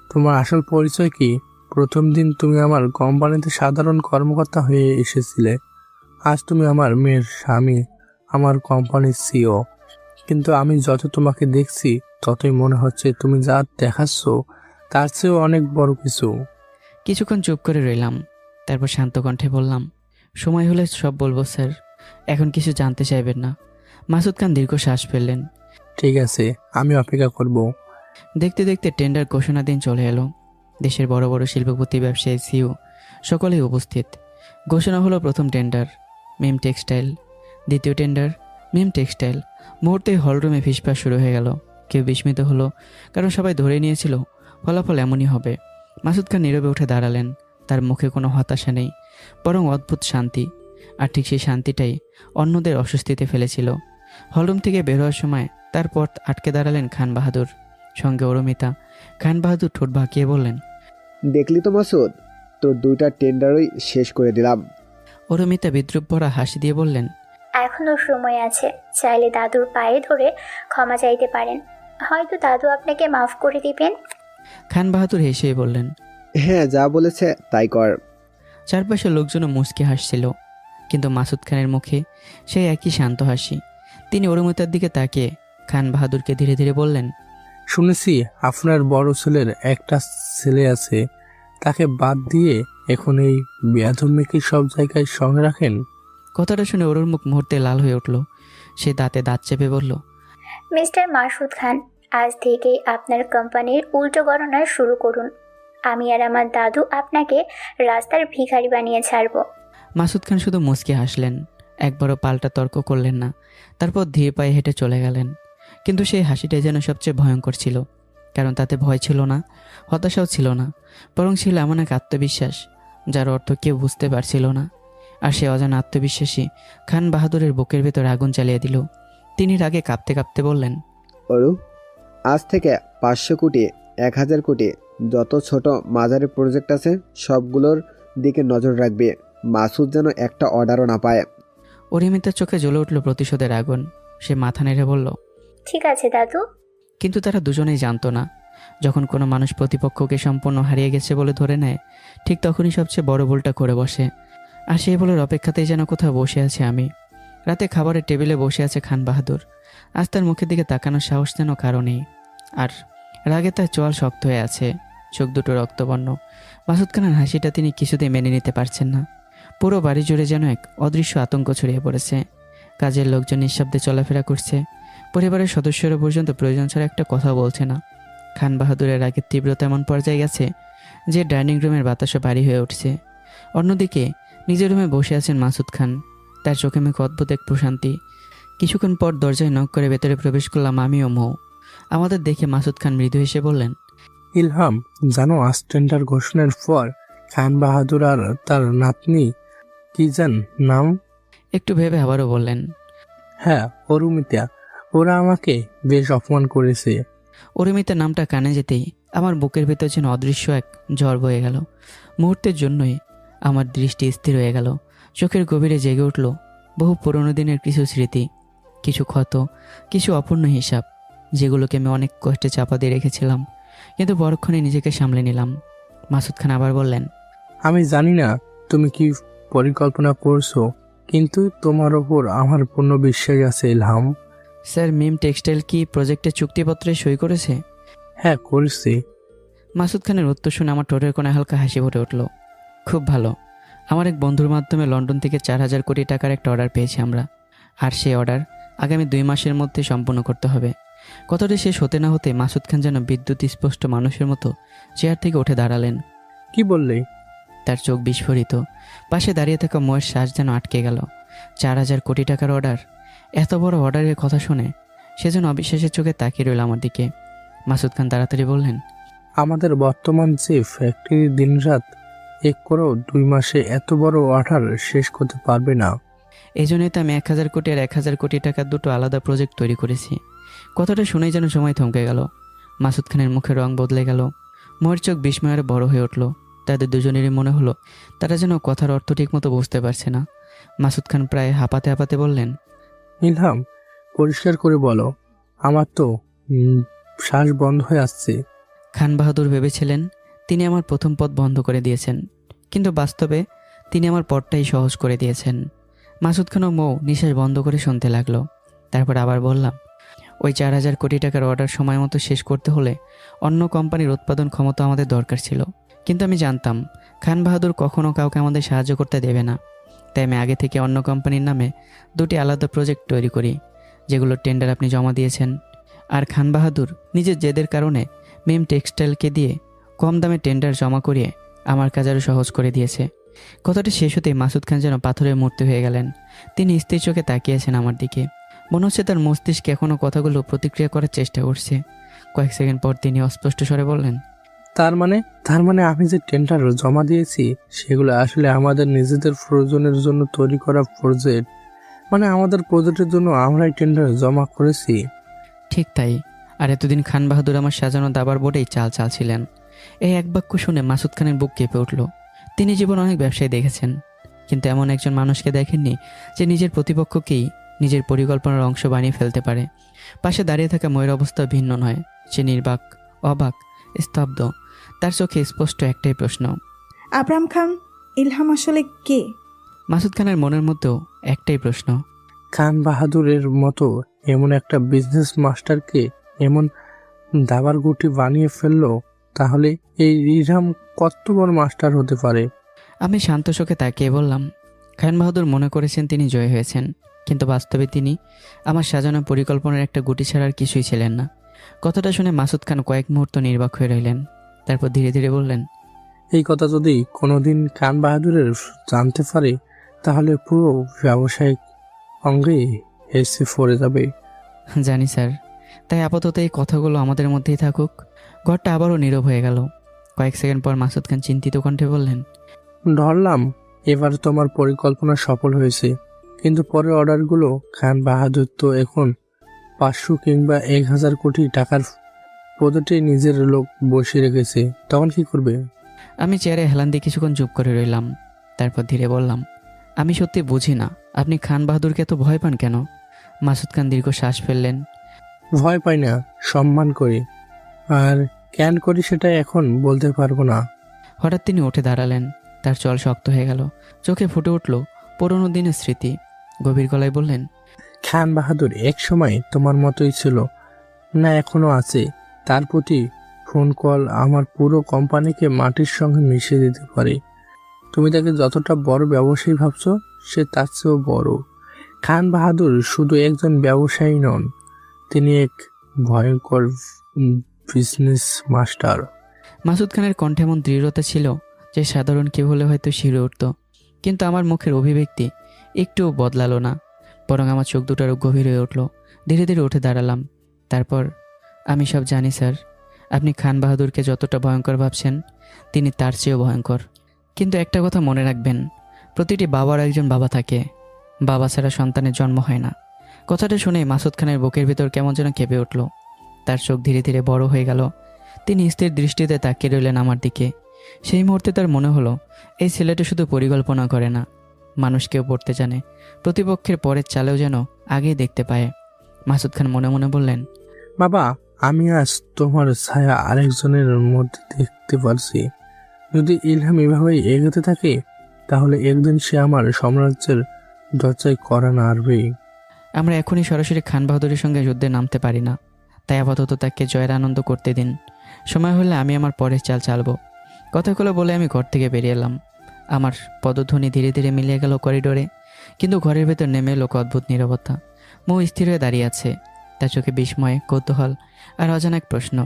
তোমার আসল পরিচয় কি? প্রথম দিন তুমি আমার কোম্পানিতে সাধারণ কর্মকর্তা হয়ে এসেছিলে, আজ তুমি আমার মেয়ের স্বামী, আমার কোম্পানির সিও। কিন্তু আমি যত তোমাকে দেখছি ততই মনে হচ্ছে তুমি যা দেখাচ্ছ তার চেয়েও অনেক বড় কিছু। কিছুক্ষণ চুপ করে রইলাম। তারপর শান্ত কণ্ঠে বললাম, সময় হলে সব বলবো স্যার, এখন কিছু জানতে চাইবেন না। মাসুদ খান দীর্ঘ শ্বাস ফেললেন। ঠিক আছে, আমি অপেক্ষা করব। দেখতে দেখতে টেন্ডার ঘোষণা দিন চলে এলো। দেশের বড় বড় শিল্পপতি, ব্যবসায়ী, সিইও সকলেই উপস্থিত। ঘোষণা হলো প্রথম টেন্ডার মিম টেক্সটাইল, দ্বিতীয় টেন্ডার মিম টেক্সটাইল। মুহূর্তেই হলরুমে ফিসফাস শুরু হয়ে গেল। কেউ বিস্মিত হলো, কারণ সবাই ধরে নিয়েছিল ফলাফল এমনই হবে। মাসুদ খান নীরবে উঠে দাঁড়ালেন। তার মুখে কোনো হতাশা নেই, বরং অদ্ভুত শান্তি। আর ঠিক সেই শান্তিটাই অন্যদের অস্বস্তিতে ফেলেছিল। হলরুম থেকে বের হওয়ার সময় তার পথ আটকে দাঁড়ালেন খান বাহাদুর, সঙ্গে অরুমিতা। খান বাহাদুর ঠোঁট বাঁকিয়ে বললেন, দেখলি তো মাসুদ, তোর 2টা টেন্ডারই শেষ করে দিলাম। অরুমিতা বিদ্রুপ ভরা হাসি দিয়ে বললেন, এখনো সময় আছে, চাইলে দাদুর পায়ে ধরে ক্ষমা চাইতে পারেন, হয়তো দাদু আপনাকে মাফ করে দিবেন। খান বাহাদুর হেসেই বললেন, হ্যাঁ, যা বলেছে তাই কর। চারপাশে লোকজনও মুচকি হাসছিল, কিন্তু মাসুদ খানের মুখে সেই একই শান্ত হাসি। তিনি অরুমিতার দিকে তাকিয়ে খান বাহাদুরকে ধীরে ধীরে বললেন, শুনেছি আপনার বড় ছেলের একটা ছেলে আছে, তাকে বাদ দিয়ে এখন এই বেয়াদব মেয়েকে সব জায়গায় সঙ্গে রাখেন। কথাটা শুনে ওর মুখ মুহূর্তে লাল হয়ে উঠল। সে দাঁতে দাঁত চেপে বলল, মিস্টার মাসুদ খান, আজ থেকে আপনার কোম্পানির উল্টো গণনা শুরু করুন। আমি আর আমার দাদু আপনাকে রাস্তার ভিখারি বানিয়ে ছাড়বো। মাসুদ খান শুধু মুচকি হাসলেন, একবারও পাল্টা তর্ক করলেন না। তারপর ধীরে পায়ে হেঁটে চলে গেলেন। কিন্তু সেই হাসিটাই যেন সবচেয়ে ভয়ঙ্কর ছিল, কারণ তাতে ভয় ছিল না, হতাশাও ছিল না, বরং ছিল এমন এক আত্মবিশ্বাস যার অর্থ কেউ বুঝতে পারছিল না। আর সে অজানা আত্মবিশ্বাসী খান বাহাদুরের বুকের ভেতর আগুন জ্বালিয়ে দিল। তিনি রাগে কাঁপতে কাঁপতে বললেন, অরু, আজ থেকে 500 কোটি, 1000 কোটি, যত ছোট মাঝারি প্রজেক্ট আছে সবগুলোর দিকে নজর রাখবে। মাসুদ যেন একটা অর্ডারও না পায়। অরিমিতার চোখে জ্বলে উঠল প্রতিশোধের আগুন। সে মাথা নেড়ে বলল, ঠিক আছে দাদু। কিন্তু তারা দুজনেই জানতো না, যখন কোনো মানুষ প্রতিপক্ষকে সম্পূর্ণ হারিয়ে গেছে বলে ধরে নেয়, ঠিক তখনই সবচেয়ে বড় ভুলটা করে বসে। আর সেই ভুলের অপেক্ষাতেই যেন কোথাও বসে আছে আমি। রাতে খাবারের টেবিলে বসে আছে খান বাহাদুর। আজ তার মুখের দিকে তাকানোর সাহস যেন কারো নেই। আর রাগে তার চোয়াল শক্ত হয়ে আছে, চোখ দুটো রক্তবর্ণ। মাসুদ খানের হাসিটা তিনি কিছুতেই মেনে নিতে পারছেন না। পুরো বাড়ি জুড়ে যেন এক অদৃশ্য আতঙ্ক ছড়িয়ে পড়েছে। কাজের লোকজন নিঃশব্দে চলাফেরা করছে, পরিবারের সদস্যরা পর্যন্ত প্রয়োজন ছাড়া একটা কথা বলছে না। খান বাহাদুরের রাগের তীব্রতা এমন পর্যায়ে গেছে যে ডাইনিং রুমের বাতাসও ভারী হয়ে উঠছে। অন্যদিকে নিজের রুমে বসে আছেন মাসুদ খান। তার চোখে মুখে অদ্ভুত এক প্রশান্তি। কিছুক্ষণ পর দরজায় নক করে ভেতরে প্রবেশ করলাম আমি ও মৌ। আমাদের দেখে মাসুদ খান মৃদু হেসে বললেন, ইলহাম, জানো আজ টেন্ডার ঘোষণার পর খান বাহাদুর আর তার নাতনি কি জান নাম? একটু ভেবে আবারও বললেন, হ্যাঁ, অরুমিতা। ওরা আমাকে বেশ অপমান করেছে। অরিমিতা নামটা কানে যেতেই আমার বুকের ভেতর যেন অদৃশ্য এক ঝড় বয়ে গেল। মুহূর্তের জন্যই আমার দৃষ্টি স্থির হয়ে গেল। চোখের গভীরে জেগে উঠল বহু পুরনো দিনের কিছু স্মৃতি, কিছু ক্ষত, কিছু অপূর্ণ হিসাব, যেগুলোকে আমি অনেক কষ্টে চাপা দিয়ে রেখেছিলাম, কিন্তু পরক্ষণে নিজেকে সামলে নিলাম। মাসুদ খান আবার বললেন, আমি জানি না তুমি কি পরিকল্পনা করছো, কিন্তু তোমার ওপর আমার পূর্ণ বিশ্বাস আছে ইলহাম। স্যার, মিম টেক্সটাইল কি প্রজেক্টের চুক্তিপত্রে সই করেছে? হ্যাঁ, করেছি। মাসুদ খানের উত্তর শুনে আমার ঠোঁটের কোণে হালকা হাসি ফুটে উঠল। খুব ভালো। আমার এক বন্ধুর মাধ্যমে লন্ডন থেকে 4000 কোটি টাকার একটা অর্ডার পেয়েছি আমরা। আর সেই অর্ডার আগামী 2 মাসের মধ্যে সম্পূর্ণ করতে হবে। কথাটি শেষ হতে না হতে মাসুদ খান যেন বিদ্যুৎ স্পষ্ট মানুষের মতো চেয়ার থেকে উঠে দাঁড়ালেন। কি বললে? তার চোখ বিস্ফোরিত। পাশে দাঁড়িয়ে থাকা ময়ের শ্বাস যেন আটকে গেল। 4000 কোটি টাকার অর্ডার! এত বড় অর্ডারের কথা শুনে সে যেন অবিশ্বাসের চোখে তাকিয়ে রইল আমার দিকে। মাসুদ খান তাড়াতাড়ি বললেন, আমাদের বর্তমান যে ফ্যাক্টরি দিনরাত এক করেও 2 মাসে এত বড় অর্ডার শেষ করতে পারবে না। এই জন্যই তো আমি 1000 কোটি আর 1000 কোটি টাকার দুটো আলাদা প্রজেক্ট তৈরি করেছি। কথাটা শুনেই যেন সময় থমকে গেল। মাসুদ খানের মুখের রং বদলে গেল। ময়ের চোখ বিস্ময়ে বড় হয়ে উঠল। তাদের দুজনেরই মনে হলো তারা যেন কথার অর্থ ঠিকমতো বুঝতে পারছে না। মাসুদ খান প্রায় হাঁপাতে হাঁপাতে বললেন, ইলহাম, পরিষ্কার করে বলো, আমার তো শ্বাস বন্ধ হয়ে আসছে। খান বাহাদুর ভেবেছিলেন তিনি আমার প্রথম পথ বন্ধ করে দিয়েছেন, কিন্তু বাস্তবে তিনি আমার পথটাই সহজ করে দিয়েছেন। মাসুদ খান ও মৌ নিঃশ্বাস বন্ধ করে শুনতে লাগলো। তারপর আবার বললাম, ওই 4000 কোটি টাকার অর্ডার সময় মতো শেষ করতে হলে অন্য কোম্পানির উৎপাদন ক্ষমতা আমাদের দরকার ছিল। কিন্তু আমি জানতাম খান বাহাদুর কখনও কাউকে আমাদের সাহায্য করতে দেবে না। তাই আমি আগে থেকে অন্য কোম্পানির নামে 2টি আলাদা প্রজেক্ট তৈরি করি, যেগুলোর টেন্ডার আপনি জমা দিয়েছেন। আর খান বাহাদুর নিজের জেদের কারণে মিম টেক্সটাইলকে দিয়ে কম দামে টেন্ডার জমা করিয়ে আমার কাজ আরও সহজ করে দিয়েছে। কথাটি শেষ হতেই মাসুদ খান যেন পাথরের মূর্তি হয়ে গেলেন। তিনি স্থির চোখে তাকিয়েছেন আমার দিকে। মনে হচ্ছে তার মস্তিষ্কে এখনও কথাগুলো প্রতিক্রিয়া করার চেষ্টা করছে। কয়েক সেকেন্ড পর তিনি অস্পষ্ট স্বরে বললেন, তার মানে আমি যে টেন্ডার জমা দিয়েছি সেগুলো আসলে আমাদের নিজেদের প্রয়োজনের জন্য তৈরি করা প্রজেক্ট। মানে আমাদের প্রজেক্টের জন্য আমরাই টেন্ডার জমা করেছি। ঠিক তাই। আর এতদিন খান বাহাদুর আমার সাজানো দাবার বোর্ডেই চাল ছিলেন। এই এক বাক্য শুনে মাসুদ খানের বুক কেঁপে উঠল। তিনি জীবন অনেক ব্যবসায়ী দেখেছেন, কিন্তু এমন একজন মানুষকে দেখেননি যে নিজের প্রতিপক্ষকেই নিজের পরিকল্পনার অংশ বানিয়ে ফেলতে পারে। পাশে দাঁড়িয়ে থাকা ময়ের অবস্থা ভিন্ন নয়। সে নির্বাক, অবাক, স্তব্ধ। তার চোখে স্পষ্ট একটাই প্রশ্ন। আবরাম খান ইলহাম আসলে কে? মাসুদ খানের মনের মধ্যেও একটাই প্রশ্ন। খান বাহাদুরের মতো এমন একটা বিজনেস মাস্টারকে এমন দাবার গুটি বানিয়ে ফেললো, তাহলে এই ইলহাম কত বড় মাস্টার হতে পারে? আমি শান্ত চোখে তাকিয়ে বললাম, খান বাহাদুর মনে করেছেন তিনি জয় হয়েছেন, কিন্তু বাস্তবে তিনি আমার সাজানো পরিকল্পনার একটা গুটি ছাড়ার কিছুই ছিলেন না। কথাটা শুনে মাসুদ খান কয়েক মুহূর্ত নির্বাক হয়ে রইলেন। তারপর ধীরে ধীরে বললেন, এই কথা যদি কোনোদিন খান বাহাদুরের জানতে পারে, তাহলে পুরো ব্যবসায়িক অঙ্গে হেসে পড়ে যাবে। জানি স্যার, তাই আপাতত এই কথাগুলো আমাদের মধ্যেই থাকুক। ঘরটা আবারও নীরব হয়ে গেল। কয়েক সেকেন্ড পর মাসুদ খান চিন্তিত কণ্ঠে বললেন, ধরলাম এবার তোমার পরিকল্পনা সফল হয়েছে, কিন্তু পরের অর্ডারগুলো খান বাহাদুর তো এখন 500 কিংবা 1000 কোটি টাকার প্রজেক্টে নিজের লোক বসিয়ে রেখেছে, তখন কি করবে? আমি চেয়ারে হেলান দিয়ে কিছুক্ষণ চুপ করে রইলাম। তারপর ধীরে বললাম, আমি সত্যি বুঝি না আপনি খান বাহাদুরকে এত ভয় পান কেন? মাসুদ খান দীর্ঘ শ্বাস ফেললেন। ভয় পাই না, সম্মান করি। আর কেন করি সেটা এখন বলতে পারবো না। হঠাৎ তিনি উঠে দাঁড়ালেন। তার চল শক্ত হয়ে গেল। চোখে ফুটে উঠল পুরনো দিনের স্মৃতি। গভীর গলায় বললেন, খান বাহাদুর এক সময় তোমার মতোই ছিল না, এখনো আছে। তার প্রতি ফোন কল আমার পুরো কোম্পানিকে মাটির সঙ্গে মিশিয়ে দিতে পারে। তুমি তাকে যতটা বড় ব্যবসায়ী ভাবছো, সে তার চেয়েও বড়। খান বাহাদুর শুধু একজন ব্যবসায়ী নন, তিনি এক ভয়ঙ্কর বিজনেস মাস্টার। মাসুদ খানের কণ্ঠে এমন দৃঢ়তা ছিল যে সাধারণ কেউ হলে হয়তো শিরে উঠত। কিন্তু আমার মুখের অভিব্যক্তি একটুও বদলালো না, বরং আমার চোখ দুটো আরও গভীর হয়ে উঠল। ধীরে ধীরে উঠে দাঁড়ালাম। তারপর, আমি সব জানি স্যার। আপনি খান বাহাদুরকে যতটা ভয়ঙ্কর ভাবছেন, তিনি তার চেয়েও ভয়ঙ্কর। কিন্তু একটা কথা মনে রাখবেন, প্রতিটি বাবার একজন বাবা থাকে। বাবা ছাড়া সন্তানের জন্ম হয় না। কথাটা শুনে মাসুদ খানের বুকের ভিতর কেমন যেন কেঁপে উঠল। তার চোখ ধীরে ধীরে বড় হয়ে গেল। তিনি স্থির দৃষ্টিতে তাকিয়ে রইলেন আমার দিকে। সেই মুহূর্তে তার মনে হলো, এই ছেলেটা শুধু পরিকল্পনা করে না, মানুষকেও পড়তে জানে। প্রতিপক্ষের পরের চালেও যেন আগেই দেখতে পায়। মাসুদ খান মনে মনে বললেন, বাবা, আমি আজ তোমার ছায়া আরেকজনের মধ্যে দেখতে পারছি। যদি ইলহাম এভাবেই এগোতে থাকে, তাহলে একদিন সে আমার সাম্রাজ্যের দরজায় করা নাড়বেই। আমরা এখনই সরাসরি খান বাহাদুরের সঙ্গে যুদ্ধে নামতে পারি না, তাই আপাতত তাকে জয়ের আনন্দ করতে দিন। সময় হলে আমি আমার পরের চাল চালব। কথাগুলো বলে আমি ঘর থেকে বেরিয়ে এলাম। আমার পদধ্বনি ধীরে ধীরে মিলিয়ে গেল করিডোরে। কিন্তু ঘরের ভেতর নেমে এলো এক অদ্ভুত নীরবতা। মৌ স্থির হয়ে দাঁড়িয়ে আছে, তার চোখে বিস্ময়, কৌতূহল আর অজানা এক প্রশ্ন।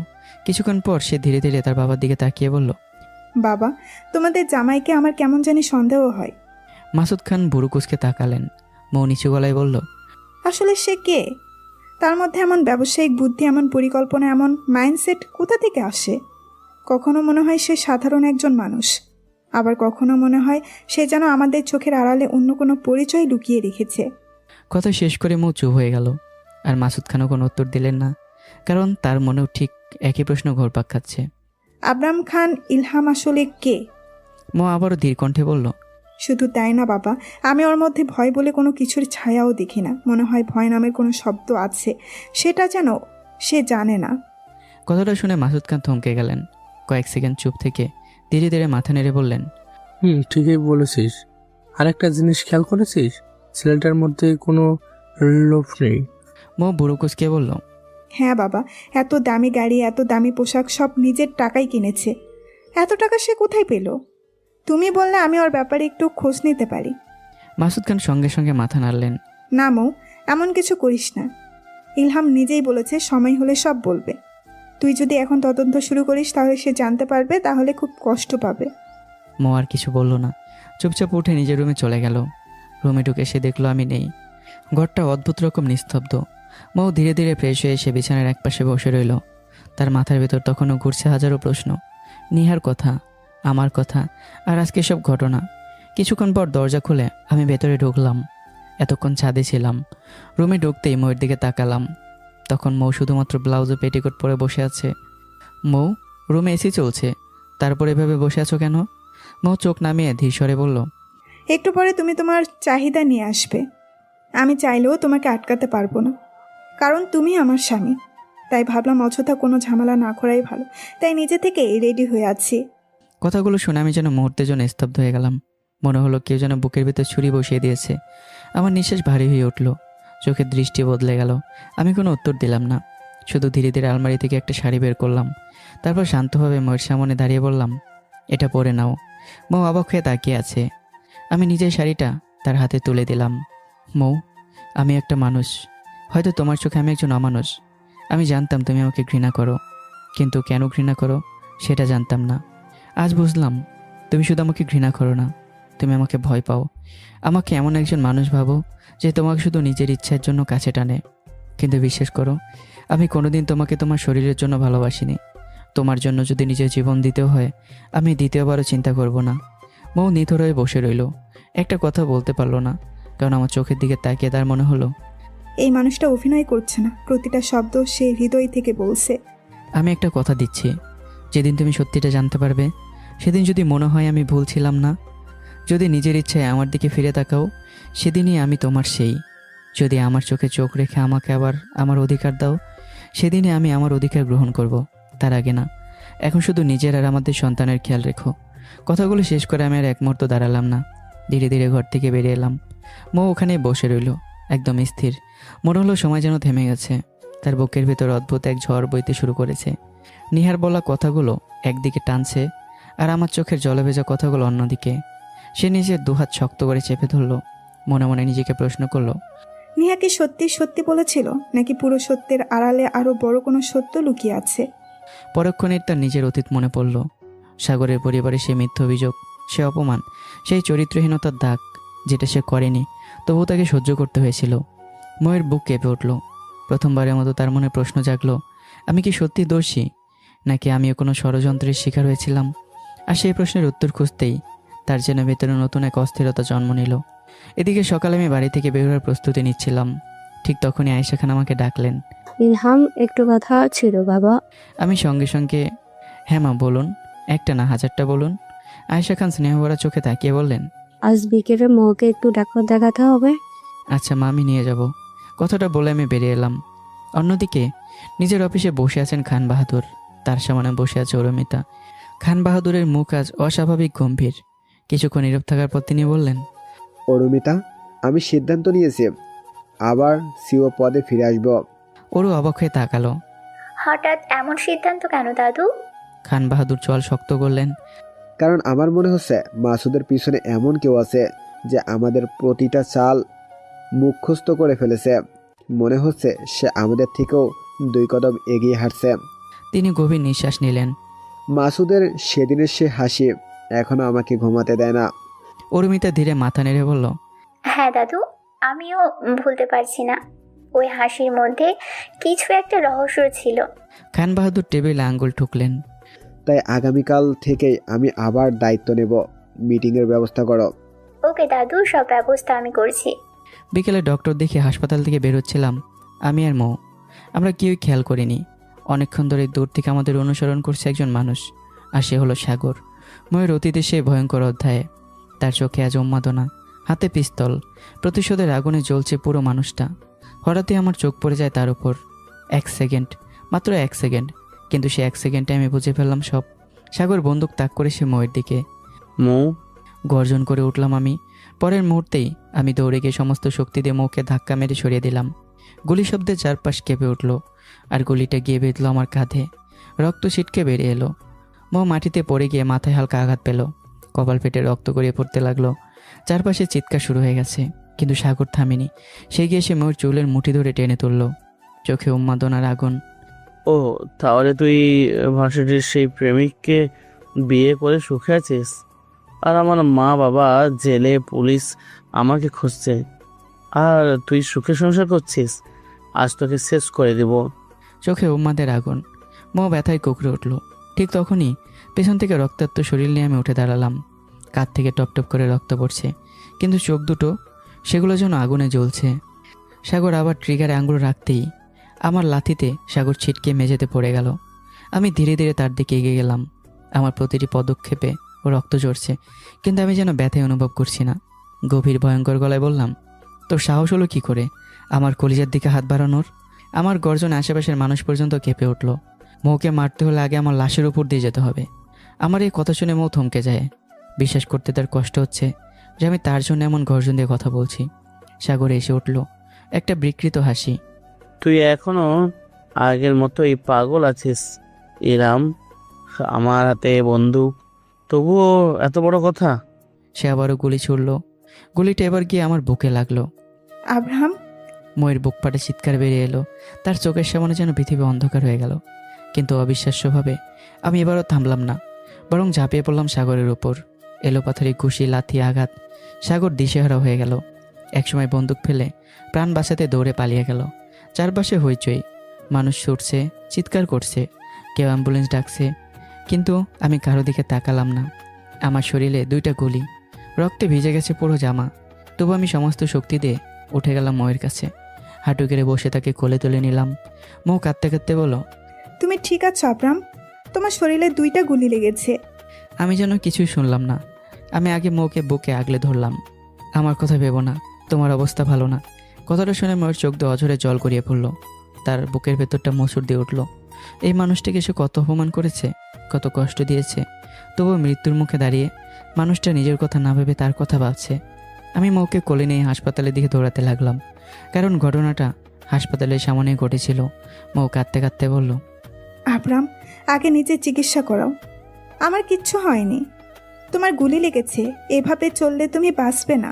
কিছুক্ষণ পর সে ধীরে ধীরে তার বাবার দিকে তাকিয়ে বলল, বাবা, তোমাদের জামাইকে আমার কেমন জানি সন্দেহ হয়। মাসুদ খান বুড়ো কুচকে তাকালেন। মৌ নিচু গলায় বলল, আসলে সে কে? তার মধ্যে এমন ব্যবসায়িক বুদ্ধি, এমন পরিকল্পনা, এমন মাইন্ডসেট কোথা থেকে আসে? কখনো মনে হয় সে সাধারণ একজন মানুষ, আবার কখনো মনে হয় সে যেন আমাদের চোখের আড়ালে অন্য কোনো পরিচয় লুকিয়ে রেখেছে। কথা শেষ করে মৌ চুপ হয়ে গেল। আর মাসুদ খানও কোনো উত্তর দিলেন না, কারণ তার মনেও ঠিক একই প্রশ্ন ঘুরপাক খাচ্ছে। আবরাম খান ইলহাম আসলে কে? মৌ আবারও ধীর কণ্ঠে বলল, শুধু তাই না বাবা, আমি ওর মধ্যে ভয় বলে কোনো কিছুর ছায়াও দেখি না। মনে হয় ভয় নামের কোনো শব্দ আছে, সেটা যেন সে জানে না। কথাটা শুনে মাসুদ খান থমকে গেলেন। কয়েক সেকেন্ড চুপ থেকে ধীরে ধীরে মাথা নেড়ে বললেন, ঠিকই বলেছিস। আরেকটা জিনিস খেয়াল করেছিস, ছেলেটার মধ্যে কোনো লোভ নেই। মৌ বুড়ো কুচকে বলল, হ্যাঁ বাবা, এত দামি গাড়ি, এত দামি পোশাক সব নিজের টাকাই কিনেছে। এত টাকা সে কোথায় পেল? তুমি বললে আমি ওর ব্যাপারে একটু খোঁজ নিতে পারি। মাসুদ খান সঙ্গে সঙ্গে মাথা নাড়লেন। না মৌ, এমন কিছু করিস না। ইলহাম নিজেই বলেছে সময় হলে সব বলবে। তুই যদি এখন তদন্ত শুরু করিস তাহলে সে জানতে পারবে, তাহলে খুব কষ্ট পাবে। মৌ আর কিছু বলল না, চুপচাপ উঠে নিজের রুমে চলে গেল। রুমে ঢুকে সে দেখলো আমি নেই। ঘরটা অদ্ভুত রকম নিস্তব্ধ। মৌ ধীরে ধীরে ফ্রেশ হয়ে এসে বিছানার একপাশে বসে রইল। তার মাথার ভেতর তখনও ঘুরছে হাজারো প্রশ্ন। নিহার কথা, আমার কথা, আর আজকে সব ঘটনা। কিছুক্ষণ পর দরজা খুলে আমি ভেতরে ঢুকলাম। এতক্ষণ ছাদে ছিলাম। রুমে ঢুকতেই মৌয়ের দিকে তাকালাম। তখন মৌ শুধুমাত্র ব্লাউজ ও পেটিকোট পরে বসে আছে। মৌ, রুমে এসি চলছে, তারপর এভাবে বসে আছো কেন? মৌ চোখ নামিয়ে ধীর স্বরে বলল, একটু পরে তুমি তোমার চাহিদা নিয়ে আসবে। আমি চাইলেও তোমাকে আটকাতে পারবো না, কারণ তুমি আমার স্বামী। তাই ভাবলাম অযথা কোনো ঝামেলা না করাই ভালো, তাই নিজে থেকে রেডি হয়ে আছি। কথাগুলো শুনে আমি যেন মুহূর্তের জন্য স্তব্ধ হয়ে গেলাম। মনে হলো কেউ যেন বুকের ভিতর ছুরি বসিয়ে দিয়েছে। আমার নিঃশ্বাস ভারী হয়ে উঠল, চোখের দৃষ্টি বদলে গেল। আমি কোনো উত্তর দিলাম না, শুধু ধীরে ধীরে আলমারি থেকে একটা শাড়ি বের করলাম। তারপর শান্তভাবে ময়ের সামনে দাঁড়িয়ে বললাম, এটা পরে নাও। মৌ অবাক হয়ে তাকিয়ে আছে। আমি নিজের শাড়িটা তার হাতে তুলে দিলাম। মৌ, আমি একটা মানুষ, হয়তো তোমার চোখে আমি একজন অমানুষ। আমি জানতাম তুমি আমাকে ঘৃণা করো, কিন্তু কেন ঘৃণা করো সেটা জানতাম না। আজ বুঝলাম তুমি শুধু আমাকে ঘৃণা করো না, তুমি আমাকে ভয় পাও। আমাকে এমন একজন মানুষ ভাবো যে তোমাকে শুধু নিজের ইচ্ছার জন্য কাছে টানে। কিন্তু বিশ্বাস করো, আমি কোনোদিন তোমাকে তোমার শরীরের জন্য ভালোবাসিনি। তোমার জন্য যদি নিজের জীবন দিতেও হয়, আমি দ্বিতীয়বারও চিন্তা করব না। মৌ নিথর হয়ে বসে রইল, একটা কথা বলতে পারলো না, কারণ আমার চোখের দিকে তাকিয়ে তার মনে হলো এই মানুষটা অভিনয় করছে না, প্রতিটা শব্দ সে হৃদয় থেকে বলছে। আমি একটা কথা দিচ্ছি, যেদিন তুমি সত্যিটা জানতে পারবে, সেদিন যদি মনে হয় আমি ভুল ছিলাম না, যদি নিজের ইচ্ছায় আমার দিকে ফিরে তাকাও, সেদিনই আমি তোমার সেই। যদি আমার চোখে চোখ রেখে আমাকে আবার আমার অধিকার দাও, সেদিনই আমি আমার অধিকার গ্রহণ করব, তার আগে না। এখন শুধু নিজের আর আমাদের সন্তানের খেয়াল রেখো। কথাগুলো শেষ করে আমি আর এক মুহূর্ত দাঁড়ালাম না, ধীরে ধীরে ঘর থেকে বেরিয়ে এলাম। মৌ ওখানে বসে রইল, একদম স্থির। মনে হলো সময় যেন থেমে গেছে। তার বুকের ভেতর অদ্ভুত এক ঝড় বইতে শুরু করেছে। নিহার বলা কথাগুলো একদিকে টানছে, আর আমার চোখের জলে ভেজা কথাগুলো অন্যদিকে। সে নিজের দুহাত শক্ত করে চেপে ধরল, মনে মনে নিজেকে প্রশ্ন করলো, নিহা কি সত্যি সত্যি বলেছিল, নাকি পুরো সত্যের আড়ালে আরো বড় কোনো সত্য লুকিয়ে আছে? পরক্ষণেই তার নিজের অতীত মনে পড়ল। সাগরের পরিবারে সে মিথ্যা অভিযোগ, সে অপমান, সেই চরিত্রহীনতার দাগ, যেটা সে করেনি তবুও তাকে সহ্য করতে হয়েছিল। ময়ের বুক কেঁপে উঠল। প্রথমবারের মতো তার মনে প্রশ্ন জাগলো, আমি কি সত্যি দোষী, নাকি আমিও কোনো ষড়যন্ত্রের শিকার হয়েছিলাম? আর সেই প্রশ্নের উত্তর খুঁজতেই তার যেন ভেতরে নতুন এক অস্থিরতা জন্ম নিল। এদিকে সকালে আমি বাড়ি থেকে বের হওয়ার প্রস্তুতি নিচ্ছিলাম, ঠিক তখনই আয়েশা খান আমাকে ডাকলেন। ইলহাম, একটু কথা ছিল বাবা। আমি সঙ্গে সঙ্গে, হ্যাঁ মা বলুন, একটা না হাজারটা বলুন। আয়েশা খান স্নেহভরা চোখে তাকিয়ে বললেন, আজ বিকেলে মৌকে একটু ডাক্তার দেখাতে হবে। আচ্ছা মা, আমি নিয়ে যাব। কথাটা বলে আমি বেরিয়ে এলাম। অন্যদিকে নিজের অফিসে বসে আছেন খান বাহাদুর, তার সামনে বসে আছে অরুমিতা। খান বাহাদুরের মুখ আজ অস্বাভাবিক গম্ভীর। কিছুক্ষণ নীরব থাকার পর তিনি বললেন, অরুমিতা, আমি সিদ্ধান্ত নিয়েছি, আবার সিও পদে ফিরে আসব। ওরও অবাক হয়ে তাকালো। হঠাৎ এমন সিদ্ধান্ত কেন দাদু? খান বাহাদুর চোয়াল শক্ত করলেন। কারণ আমার মনে হচ্ছে মাসুদের পিছনে এমন কেউ আছে যে আমাদের প্রতিটা চাল মুখস্থ করে ফেলেছে। মনে হচ্ছে সে আমাদের থেকেও 2 কদম এগিয়ে হাঁটছে। তিনি গভীর নিঃশ্বাস নিলেন। মাসুদের সেদিনের সে হাসি এখনো আমাকে ঘুমাতে দেয় না। অরুমিতা ধীরে মাথা নেড়ে বলল, হ্যাঁ দাদু, আমিও ভুলতে পারছি না। ওই হাসির মধ্যে কিছু একটা রহস্য ছিল। খান বাহাদুর টেবিলে আঙ্গুল ঠুকলেন। তাই আগামীকাল থেকেই আমি আবার দায়িত্ব নেব। মিটিংয়ের ব্যবস্থা করো। ওকে দাদু, সব ব্যবস্থা আমি করছি। বিকেলে ডক্টর দেখে হাসপাতাল থেকে বেরোচ্ছিলাম আমি আর মৌ। আমরা কেউই খেয়াল করিনি, অনেকক্ষণ ধরে দূর থেকে আমাদের অনুসরণ করছে একজন মানুষ, আর সে হলো সাগর। ময়ের অতীতে সে ভয়ঙ্কর অধ্যায়ে। তার চোখে আজ উন্মাদনা, হাতে পিস্তল, প্রতিশোধের আগুনে জ্বলছে পুরো মানুষটা। হঠাৎই আমার চোখ পড়ে যায় তার উপর। 1 সেকেন্ড, মাত্র 1 সেকেন্ড, কিন্তু সে 1 সেকেন্ডে আমি বুঝে ফেললাম সব। সাগর বন্দুক তাক করে সে ময়ের দিকে। মৌ, গর্জন করে উঠলাম আমি। পরের মুহূর্তেই আমি দৌড়ে গিয়ে সমস্ত শক্তি দিয়ে মৌকে ধাক্কা মেরে সরিয়ে দিলাম। গুলি শব্দে চারপাশ কেঁপে উঠল, আর গুলিটা গিয়ে বেঁধল আমার কাঁধে। রক্ত ছিটকে বেরিয়ে এলো। মৌ মাটিতে পড়ে গিয়ে মাথায় হালকা আঘাত পেল, কপাল ফেটে রক্ত গড়িয়ে পড়তে লাগলো। চারপাশে চিৎকার শুরু হয়ে গেছে, কিন্তু সাগর থামেনি। সে গিয়ে সে মৌর চুলের মুঠি ধরে টেনে তুলল, চোখে উন্মাদনার আগুন। ও, তাহলে তুই ভার্সিটির সেই প্রেমিককে বিয়ে করে সুখে আছিস, আর আমার মা বাবা জেলে, পুলিশ আমাকে খুঁজছে, আর তুই সুখে সংসার করছিস। আজ তোকে শেষ করে দেব। চোখে উন্মাদের আগুন। মৌ ব্যথায় কুকড়ে উঠল। ঠিক তখনই পেছন থেকে রক্তাক্ত শরীর নিয়ে আমি উঠে দাঁড়ালাম। কাঁধ থেকে টপ টপ করে রক্ত পড়ছে, কিন্তু চোখ দুটো সেগুলো যেন আগুনে জ্বলছে। সাগর আবার ট্রিগারে আঙুল রাখতেই আমার লাথিতে সাগর ছিটকে মেঝেতে পড়ে গেল। আমি ধীরে ধীরে তার দিকে এগিয়ে গেলাম। আমার প্রতিটি পদক্ষেপে ও রক্ত ঝরছে, কিন্তু আমি যেন ব্যথায় অনুভব করছি না। গভীর ভয়ঙ্কর গলায় বললাম, তোর সাহস হলো কি করে আমার কলিজার দিকে হাত বাড়ানোর? আমার গর্জন আশেপাশের মানুষ পর্যন্ত কেঁপে উঠল। মৌকে মারতে হলে আগে আমার লাশের উপর দিয়ে যেতে হবে। আমার এই কথা শুনে মৌ থমকে যায়। বিশ্বাস করতে তার কষ্ট হচ্ছে যে আমি তার জন্য এমন গর্জন দিয়ে কথা বলছি। সাগর এসে উঠল, একটা বিকৃত হাসি। তুই এখনো আগের মতোই পাগল আছিস ইরাম? আমার হাতে বন্দুক, তবুও এত বড় কথা? সে আবারও গুলি ছুড়ল। গুলিটা এবার গিয়ে আমার বুকে লাগলো। আব্রাহাম, ময়ের বুক পাটে চিৎকার বেরিয়ে এলো। তার চোখের সামনে যেন পৃথিবী অন্ধকার হয়ে গেল। কিন্তু অবিশ্বাস্যভাবে আমি এবারও থামলাম না, বরং ঝাঁপিয়ে পড়লাম সাগরের উপর। এলো পাথরে ঘুষি, লাথি, আঘাত। সাগর দিশেহারা হয়ে গেল। একসময় বন্দুক ফেলে প্রাণ বাঁচাতে দৌড়ে পালিয়ে গেল। চারপাশে হইচই, মানুষ ছুটছে, চিৎকার করছে, কেউ অ্যাম্বুলেন্স ডাকছে, কিন্তু আমি কারো দিকে তাকালাম না। আমার শরীরে 2টা গুলি, রক্তে ভিজে গেছে পুরো জামা। তবু আমি সমস্ত শক্তি দিয়ে উঠে গেলাম ময়ের কাছে। হাঁটু গেড়ে বসে তাকে কোলে তুলে নিলাম। মৌ কাঁদতে কাঁদতে বলল, তুমি ঠিক আছো আব্রাহাম? তোমার শরীরে 2টা গুলি লেগেছে। আমি যেন কিছুই শুনলাম না। আমি আগে মৌকে বুকে আগলে ধরলাম। আমার কথা ভেবো না, তোমার অবস্থা ভালো না। কথাটা শুনে ময়ের চোখ দিয়ে অঝরে জল গড়িয়ে পড়ল। তার বুকের ভেতরটা মসুর দিয়ে উঠল। এই মানুষটিকে সে কত অপমান করেছে, কত কষ্ট দিয়েছে, তবুও মৃত্যুর মুখে দাঁড়িয়ে মানুষটা নিজের কথা না ভেবে তার কথা ভাবছে। আমি মৌকে কোলে নিয়ে হাসপাতালের দিকে দৌড়াতে লাগলাম, কারণ ঘটনাটা হাসপাতালের সামনেই ঘটেছিল। মৌ কাঁদতে কাঁদতে বলল, আব্রাহাম, আগে নিজের চিকিৎসা করাও। আমার কিচ্ছু হয়নি, তোমার গুলি লেগেছে। এভাবে চললে তুমি বাঁচবে না।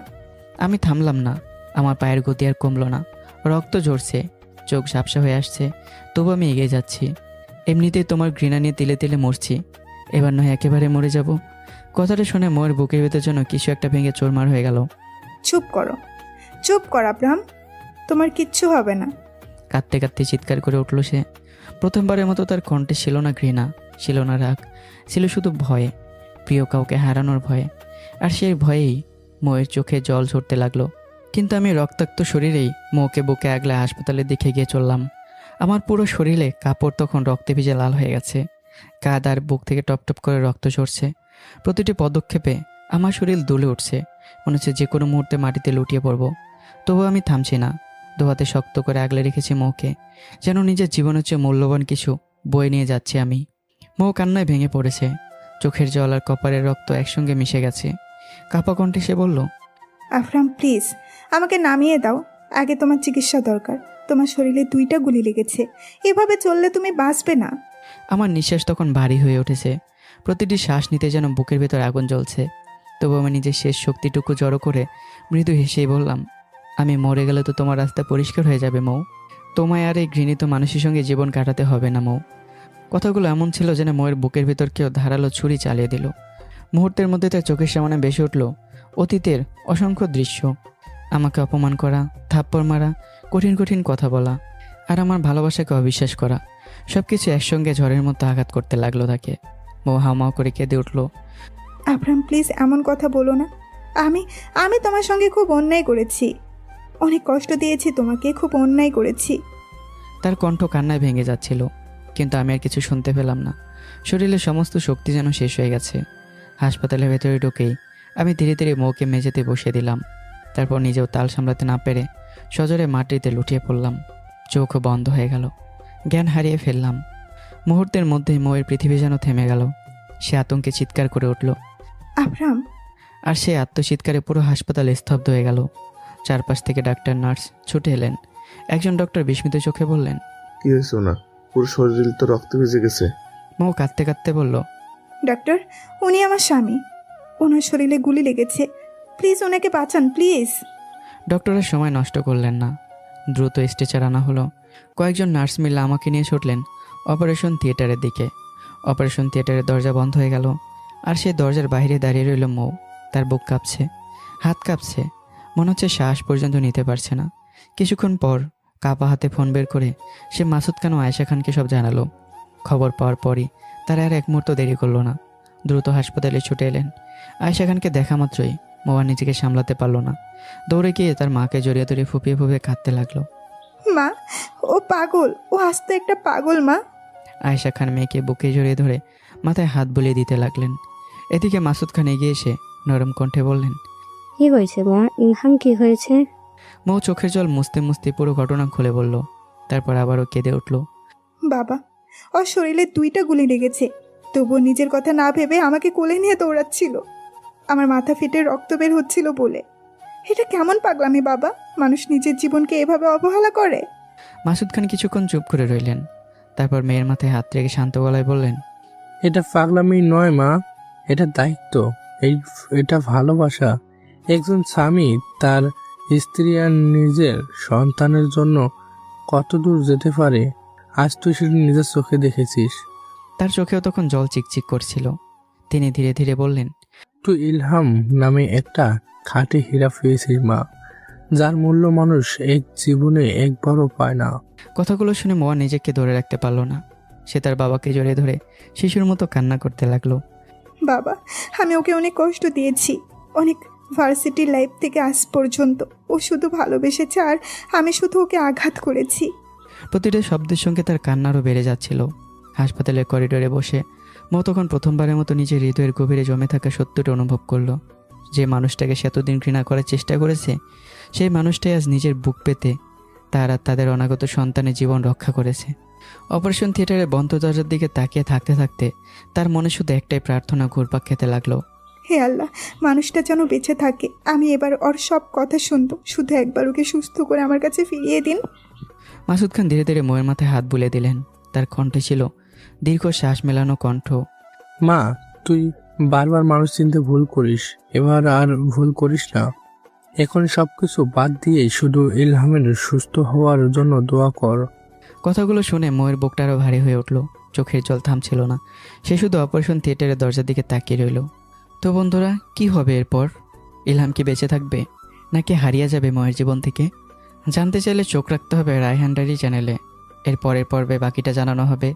আমি থামলাম না। আমার পায়ের গতি আর কমলো না। রক্ত ঝরছে, চোখ ঝাপসা হয়ে আসছে, তবু আমি এগিয়ে যাচ্ছি। এমনিতেই তোমার ঘৃণা নিয়ে তিলে তিলে মরছি, এবার নয় একেবারে মরে যাব। কথাটা শুনে মোর বুকের ভেতর যেন কিছু একটা ভেঙে চোরমার হয়ে গেল। চুপ করো, চুপ কর আব্রাহাম, তোমার কিচ্ছু হবে না। কাঁদতে কাঁদতে চিৎকার করে উঠল সে। প্রথমবারের মতো তার কণ্ঠে ছিল না ঘৃণা, ছিল না রাগ, ছিল শুধু ভয়ে, প্রিয় কাউকে হারানোর ভয়ে। আর সেই ভয়েই ময়ের চোখে জল ঝরতে লাগলো। কিন্তু আমি রক্তাক্ত শরীরেই মৌকে বুকে আগলে হাসপাতালের দিকে গিয়ে চললাম। আমার পুরো শরীরে কাপড় তখন রক্তে ভিজে লাল হয়ে গেছে। কাঁধ আর বুক থেকে টপ টপ করে রক্ত ঝরছে। প্রতিটি পদক্ষেপে আমার শরীর দুলে উঠছে, মনে হচ্ছে যে কোনো মুহূর্তে মাটিতে লুটিয়ে পড়ব। তবু আমি থামছি না। দোহাতে শক্ত করে আগলে রেখেছি মৌকে, যেন নিজের জীবনের চেয়ে মূল্যবান কিছু বয়ে নিয়ে যাচ্ছি আমি। মৌ কান্নায় ভেঙে পড়েছে। চোখের জল আর কপালের রক্ত একসঙ্গে মিশে গেছে। কাপা কণ্ঠে সে বলল, আফরাম প্লিজ, আমাকে নামিয়ে দাও। আগে তোমার চিকিৎসা দরকার। তোমার শরীরে 2টা গুলি লেগেছে, এভাবে চললে তুমি বাঁচবে না। আমার নিঃশ্বাস তখন ভারী হয়ে উঠেছে। প্রতিটি শ্বাস নিতে যেন বুকের ভেতর আগুন জ্বলছে। তবু আমি নিজের শেষ শক্তিটুকু জড়ো করে মৃদু হেসেই বললাম, আমি মরে গেলে তো তোমার রাস্তা পরিষ্কার হয়ে যাবে মৌ। তোমায় আর এই ঘৃণিত মানুষের সঙ্গে জীবন কাটাতে হবে না মৌ। কথাগুলো এমন ছিল যেন ময়ের বুকের ভেতর কেউ ধারালো ছুরি চালিয়ে দিল। মুহূর্তের মধ্যে তার চোখের সামনে ভেসে উঠল অতীতের অসংখ্য দৃশ্য। আমাকে অপমান করা, থাপ্পড় মারা, কঠিন কঠিন কথা বলা, আর আমার ভালোবাসাকে অবিশ্বাস করা, সব কিছু একসঙ্গে ঝড়ের মতো আঘাত করতে লাগলো তাকে। মৌ হাওমাও করে কেঁদে উঠল। আফরাম প্লিজ, এমন কথা বলো না। আমি তোমার সঙ্গে খুব অন্যায় করেছি, অনেক কষ্ট দিয়েছি তোমাকে, খুব অন্যায় করেছি। তার কণ্ঠ কান্নায় ভেঙে যাচ্ছিল, কিন্তু আমি আর কিছু শুনতে পেলাম না। শরীরের সমস্ত শক্তি যেন শেষ হয়ে গেছে। হাসপাতালের ভেতরে ঢুকেই আমি ধীরে ধীরে মৌকে মেঝেতে বসিয়ে দিলাম। তারপর নিজেও তাল সামলাতে না পেরে সজোরে মাটিতে লুটিয়ে পড়লাম। চোখও বন্ধ হয়ে গেল, জ্ঞান হারিয়ে ফেললাম। মুহূর্তের মধ্যেই মৌয়ের পৃথিবী যেন থেমে গেল। সে আতঙ্কে চিৎকার করে উঠল। আফরাম, আর সে আত্মচিৎকারে পুরো হাসপাতাল স্তব্ধ হয়ে গেল। চারপাশ থেকে ডাক্তার, নার্স ছুটে এলেন। একজন ডক্টর বিস্মিত চোখে বললেন, কি হয়েছে ওনার? পুরো শরীর তো রক্ত ভিজে গেছে। মৌ কাঁদতে কাঁদতে বলল, ডাক্তার, উনি আমার স্বামী, ওনার শরীরে গুলি লেগেছে, প্লিজ ওনাকে বাঁচান প্লিজ। ডক্টরের সময় নষ্ট করলেন না, দ্রুত স্ট্রেচার আনা হলো। কয়েকজন নার্স মিলে আমাকে নিয়ে ছুটলেন অপারেশন থিয়েটারের দিকে। অপারেশন থিয়েটারের দরজা বন্ধ হয়ে গেল, আর সেই দরজার বাইরে দাঁড়িয়ে রইল মৌ। তার বুক কাঁপছে, হাত কাঁপছে, মনে হচ্ছে শ্বাস পর্যন্ত নিতে পারছে না। কিছুক্ষণ পর কাপা হাতে ফোন বের করে সে মাসুদ খান ও আয়েশা খানকে সব জানালো। খবর পাওয়ার পরই তারা আর এক মুহূর্ত দেরি করলো না, দ্রুত হাসপাতালে ছুটে এলেন। আয়েশা খানকে দেখা মাত্রই মৌ আর নিজেকে সামলাতে পারলো না। দৌড়ে গিয়ে তার মাকে জড়িয়ে ধরে ফুপিয়ে ফুপিয়ে কাঁদতে লাগলো। মা, ও পাগল, ও আস্তে একটা পাগল মা। আয়েশা খান মেয়েকে বুকে জড়িয়ে ধরে মাথায় হাত বুলিয়ে দিতে লাগলেন। এদিকে মাসুদ খান এগিয়ে এসে নরম কণ্ঠে বললেন, কি হয়েছে মা? ইলহাম কি হয়েছে? মৌ চোখের জল মুছতে মুছতে পুরো ঘটনা খুলে বলল। তারপর আবারও কেঁদে উঠল। বাবা, ওর শরীরে 2টা গুলি লেগেছে, তবুও নিজের কথা না ভেবে আমাকে কোলে নিয়ে দৌড়াচ্ছিল। আমার মাথা ফেটে রক্ত বের হচ্ছিল বলে। এটা কেমন পাগলামি বাবা? মানুষ নিজের জীবনকে এভাবে অবহেলা করে? মাসুদ খান কিছুক্ষণ চুপ করে রইলেন। তারপর মেয়ের মাথায় হাত রেখে শান্ত গলায় বললেন, এটা পাগলামি নয় মা, এটা দায়িত্ব, এটা ভালোবাসা। একজন স্বামী তার স্ত্রী আর নিজের সন্তানের জন্য কত দূর যেতে পারে, আজ তুই সেটা নিজের চোখে দেখেছিস। তার চোখেও তখন জল চিকচিক করছিল। তিনি ধীরে ধীরে বললেন, তুই ইলহাম নামে একটা খাঁটি হীরা পেয়েছিস মা, যার মূল্য মানুষ এক জীবনে একবারও পায় না। কথাগুলো শুনে মোয়া নিজেকে ধরে রাখতে পারল না। সে তার বাবাকে জড়িয়ে ধরে শিশুর মতো কান্না করতে লাগলো। বাবা, আমি ওকে অনেক কষ্ট দিয়েছি, অনেক। ভার্সিটি লাইফ থেকে আজ পর্যন্ত ও শুধু ভালোবেসেছে, আর আমি শুধু ওকে আঘাত করেছি। প্রতিটা শব্দের সঙ্গে তার কান্নারও বেড়ে যাচ্ছিল। হাসপাতালের করিডোরে বসে মো তখন প্রথমবারের মতো নিজের হৃদয়ের গভীরে জমে থাকা সত্যটা অনুভব করলো। যে মানুষটাকে সে এতদিন ঘৃণা করার চেষ্টা করেছে, সেই মানুষটাই আজ নিজের বুক পেতে তার আর তাদের অনাগত সন্তানের জীবন রক্ষা করেছে। অপারেশন থিয়েটারে বন্ধ দরজার দিকে তাকিয়ে থাকতে থাকতে তার মনে শুধু একটাই প্রার্থনা ঘুরপাক খেতে লাগলো, হে আল্লাহ, মানুষটা যেন বেঁচে থাকে। আমি এবার ওর সব কথা শুনবো, শুধু একবার ওকে সুস্থ করে আমার কাছে ফিরিয়ে দিন। মাসুদ খান ধীরে ধীরে মোয়ের মাথায় হাত বুলিয়ে দিলেন। তার কণ্ঠে ছিল দীর্ঘ শ্বাস মেলানো কণ্ঠ। মা, তুই বারবার মানুষ চিনতে ভুল করিস, এবার আর ভুল করিস না। এখন সবকিছু বাদ দিয়ে শুধু ইলহামের সুস্থ হওয়ার জন্য দোয়া কর। কথাগুলো শুনে মোয়ের বুকটা আরও ভারী হয়ে উঠল। চোখের জল থামছিল না। সে শুধু অপারেশন থিয়েটারের দরজার দিকে তাকিয়ে রইল। তো বন্ধুরা, কি হবে এরপর? ইলহাম কি বেঁচে থাকবে, নাকি হারিয়ে যাবে মোয়ের জীবন থেকে? জানতে চাইলে চোখ রাখতে হবে রায়হান ডায়েরি চ্যানেলে। এর পরের পর্বে বাকিটা জানানো হবে।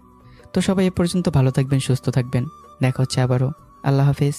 তো সবাই এ পর্যন্ত ভালো থাকবেন, সুস্থ থাকবেন। দেখা হচ্ছে আবারও। আল্লাহ হাফিজ।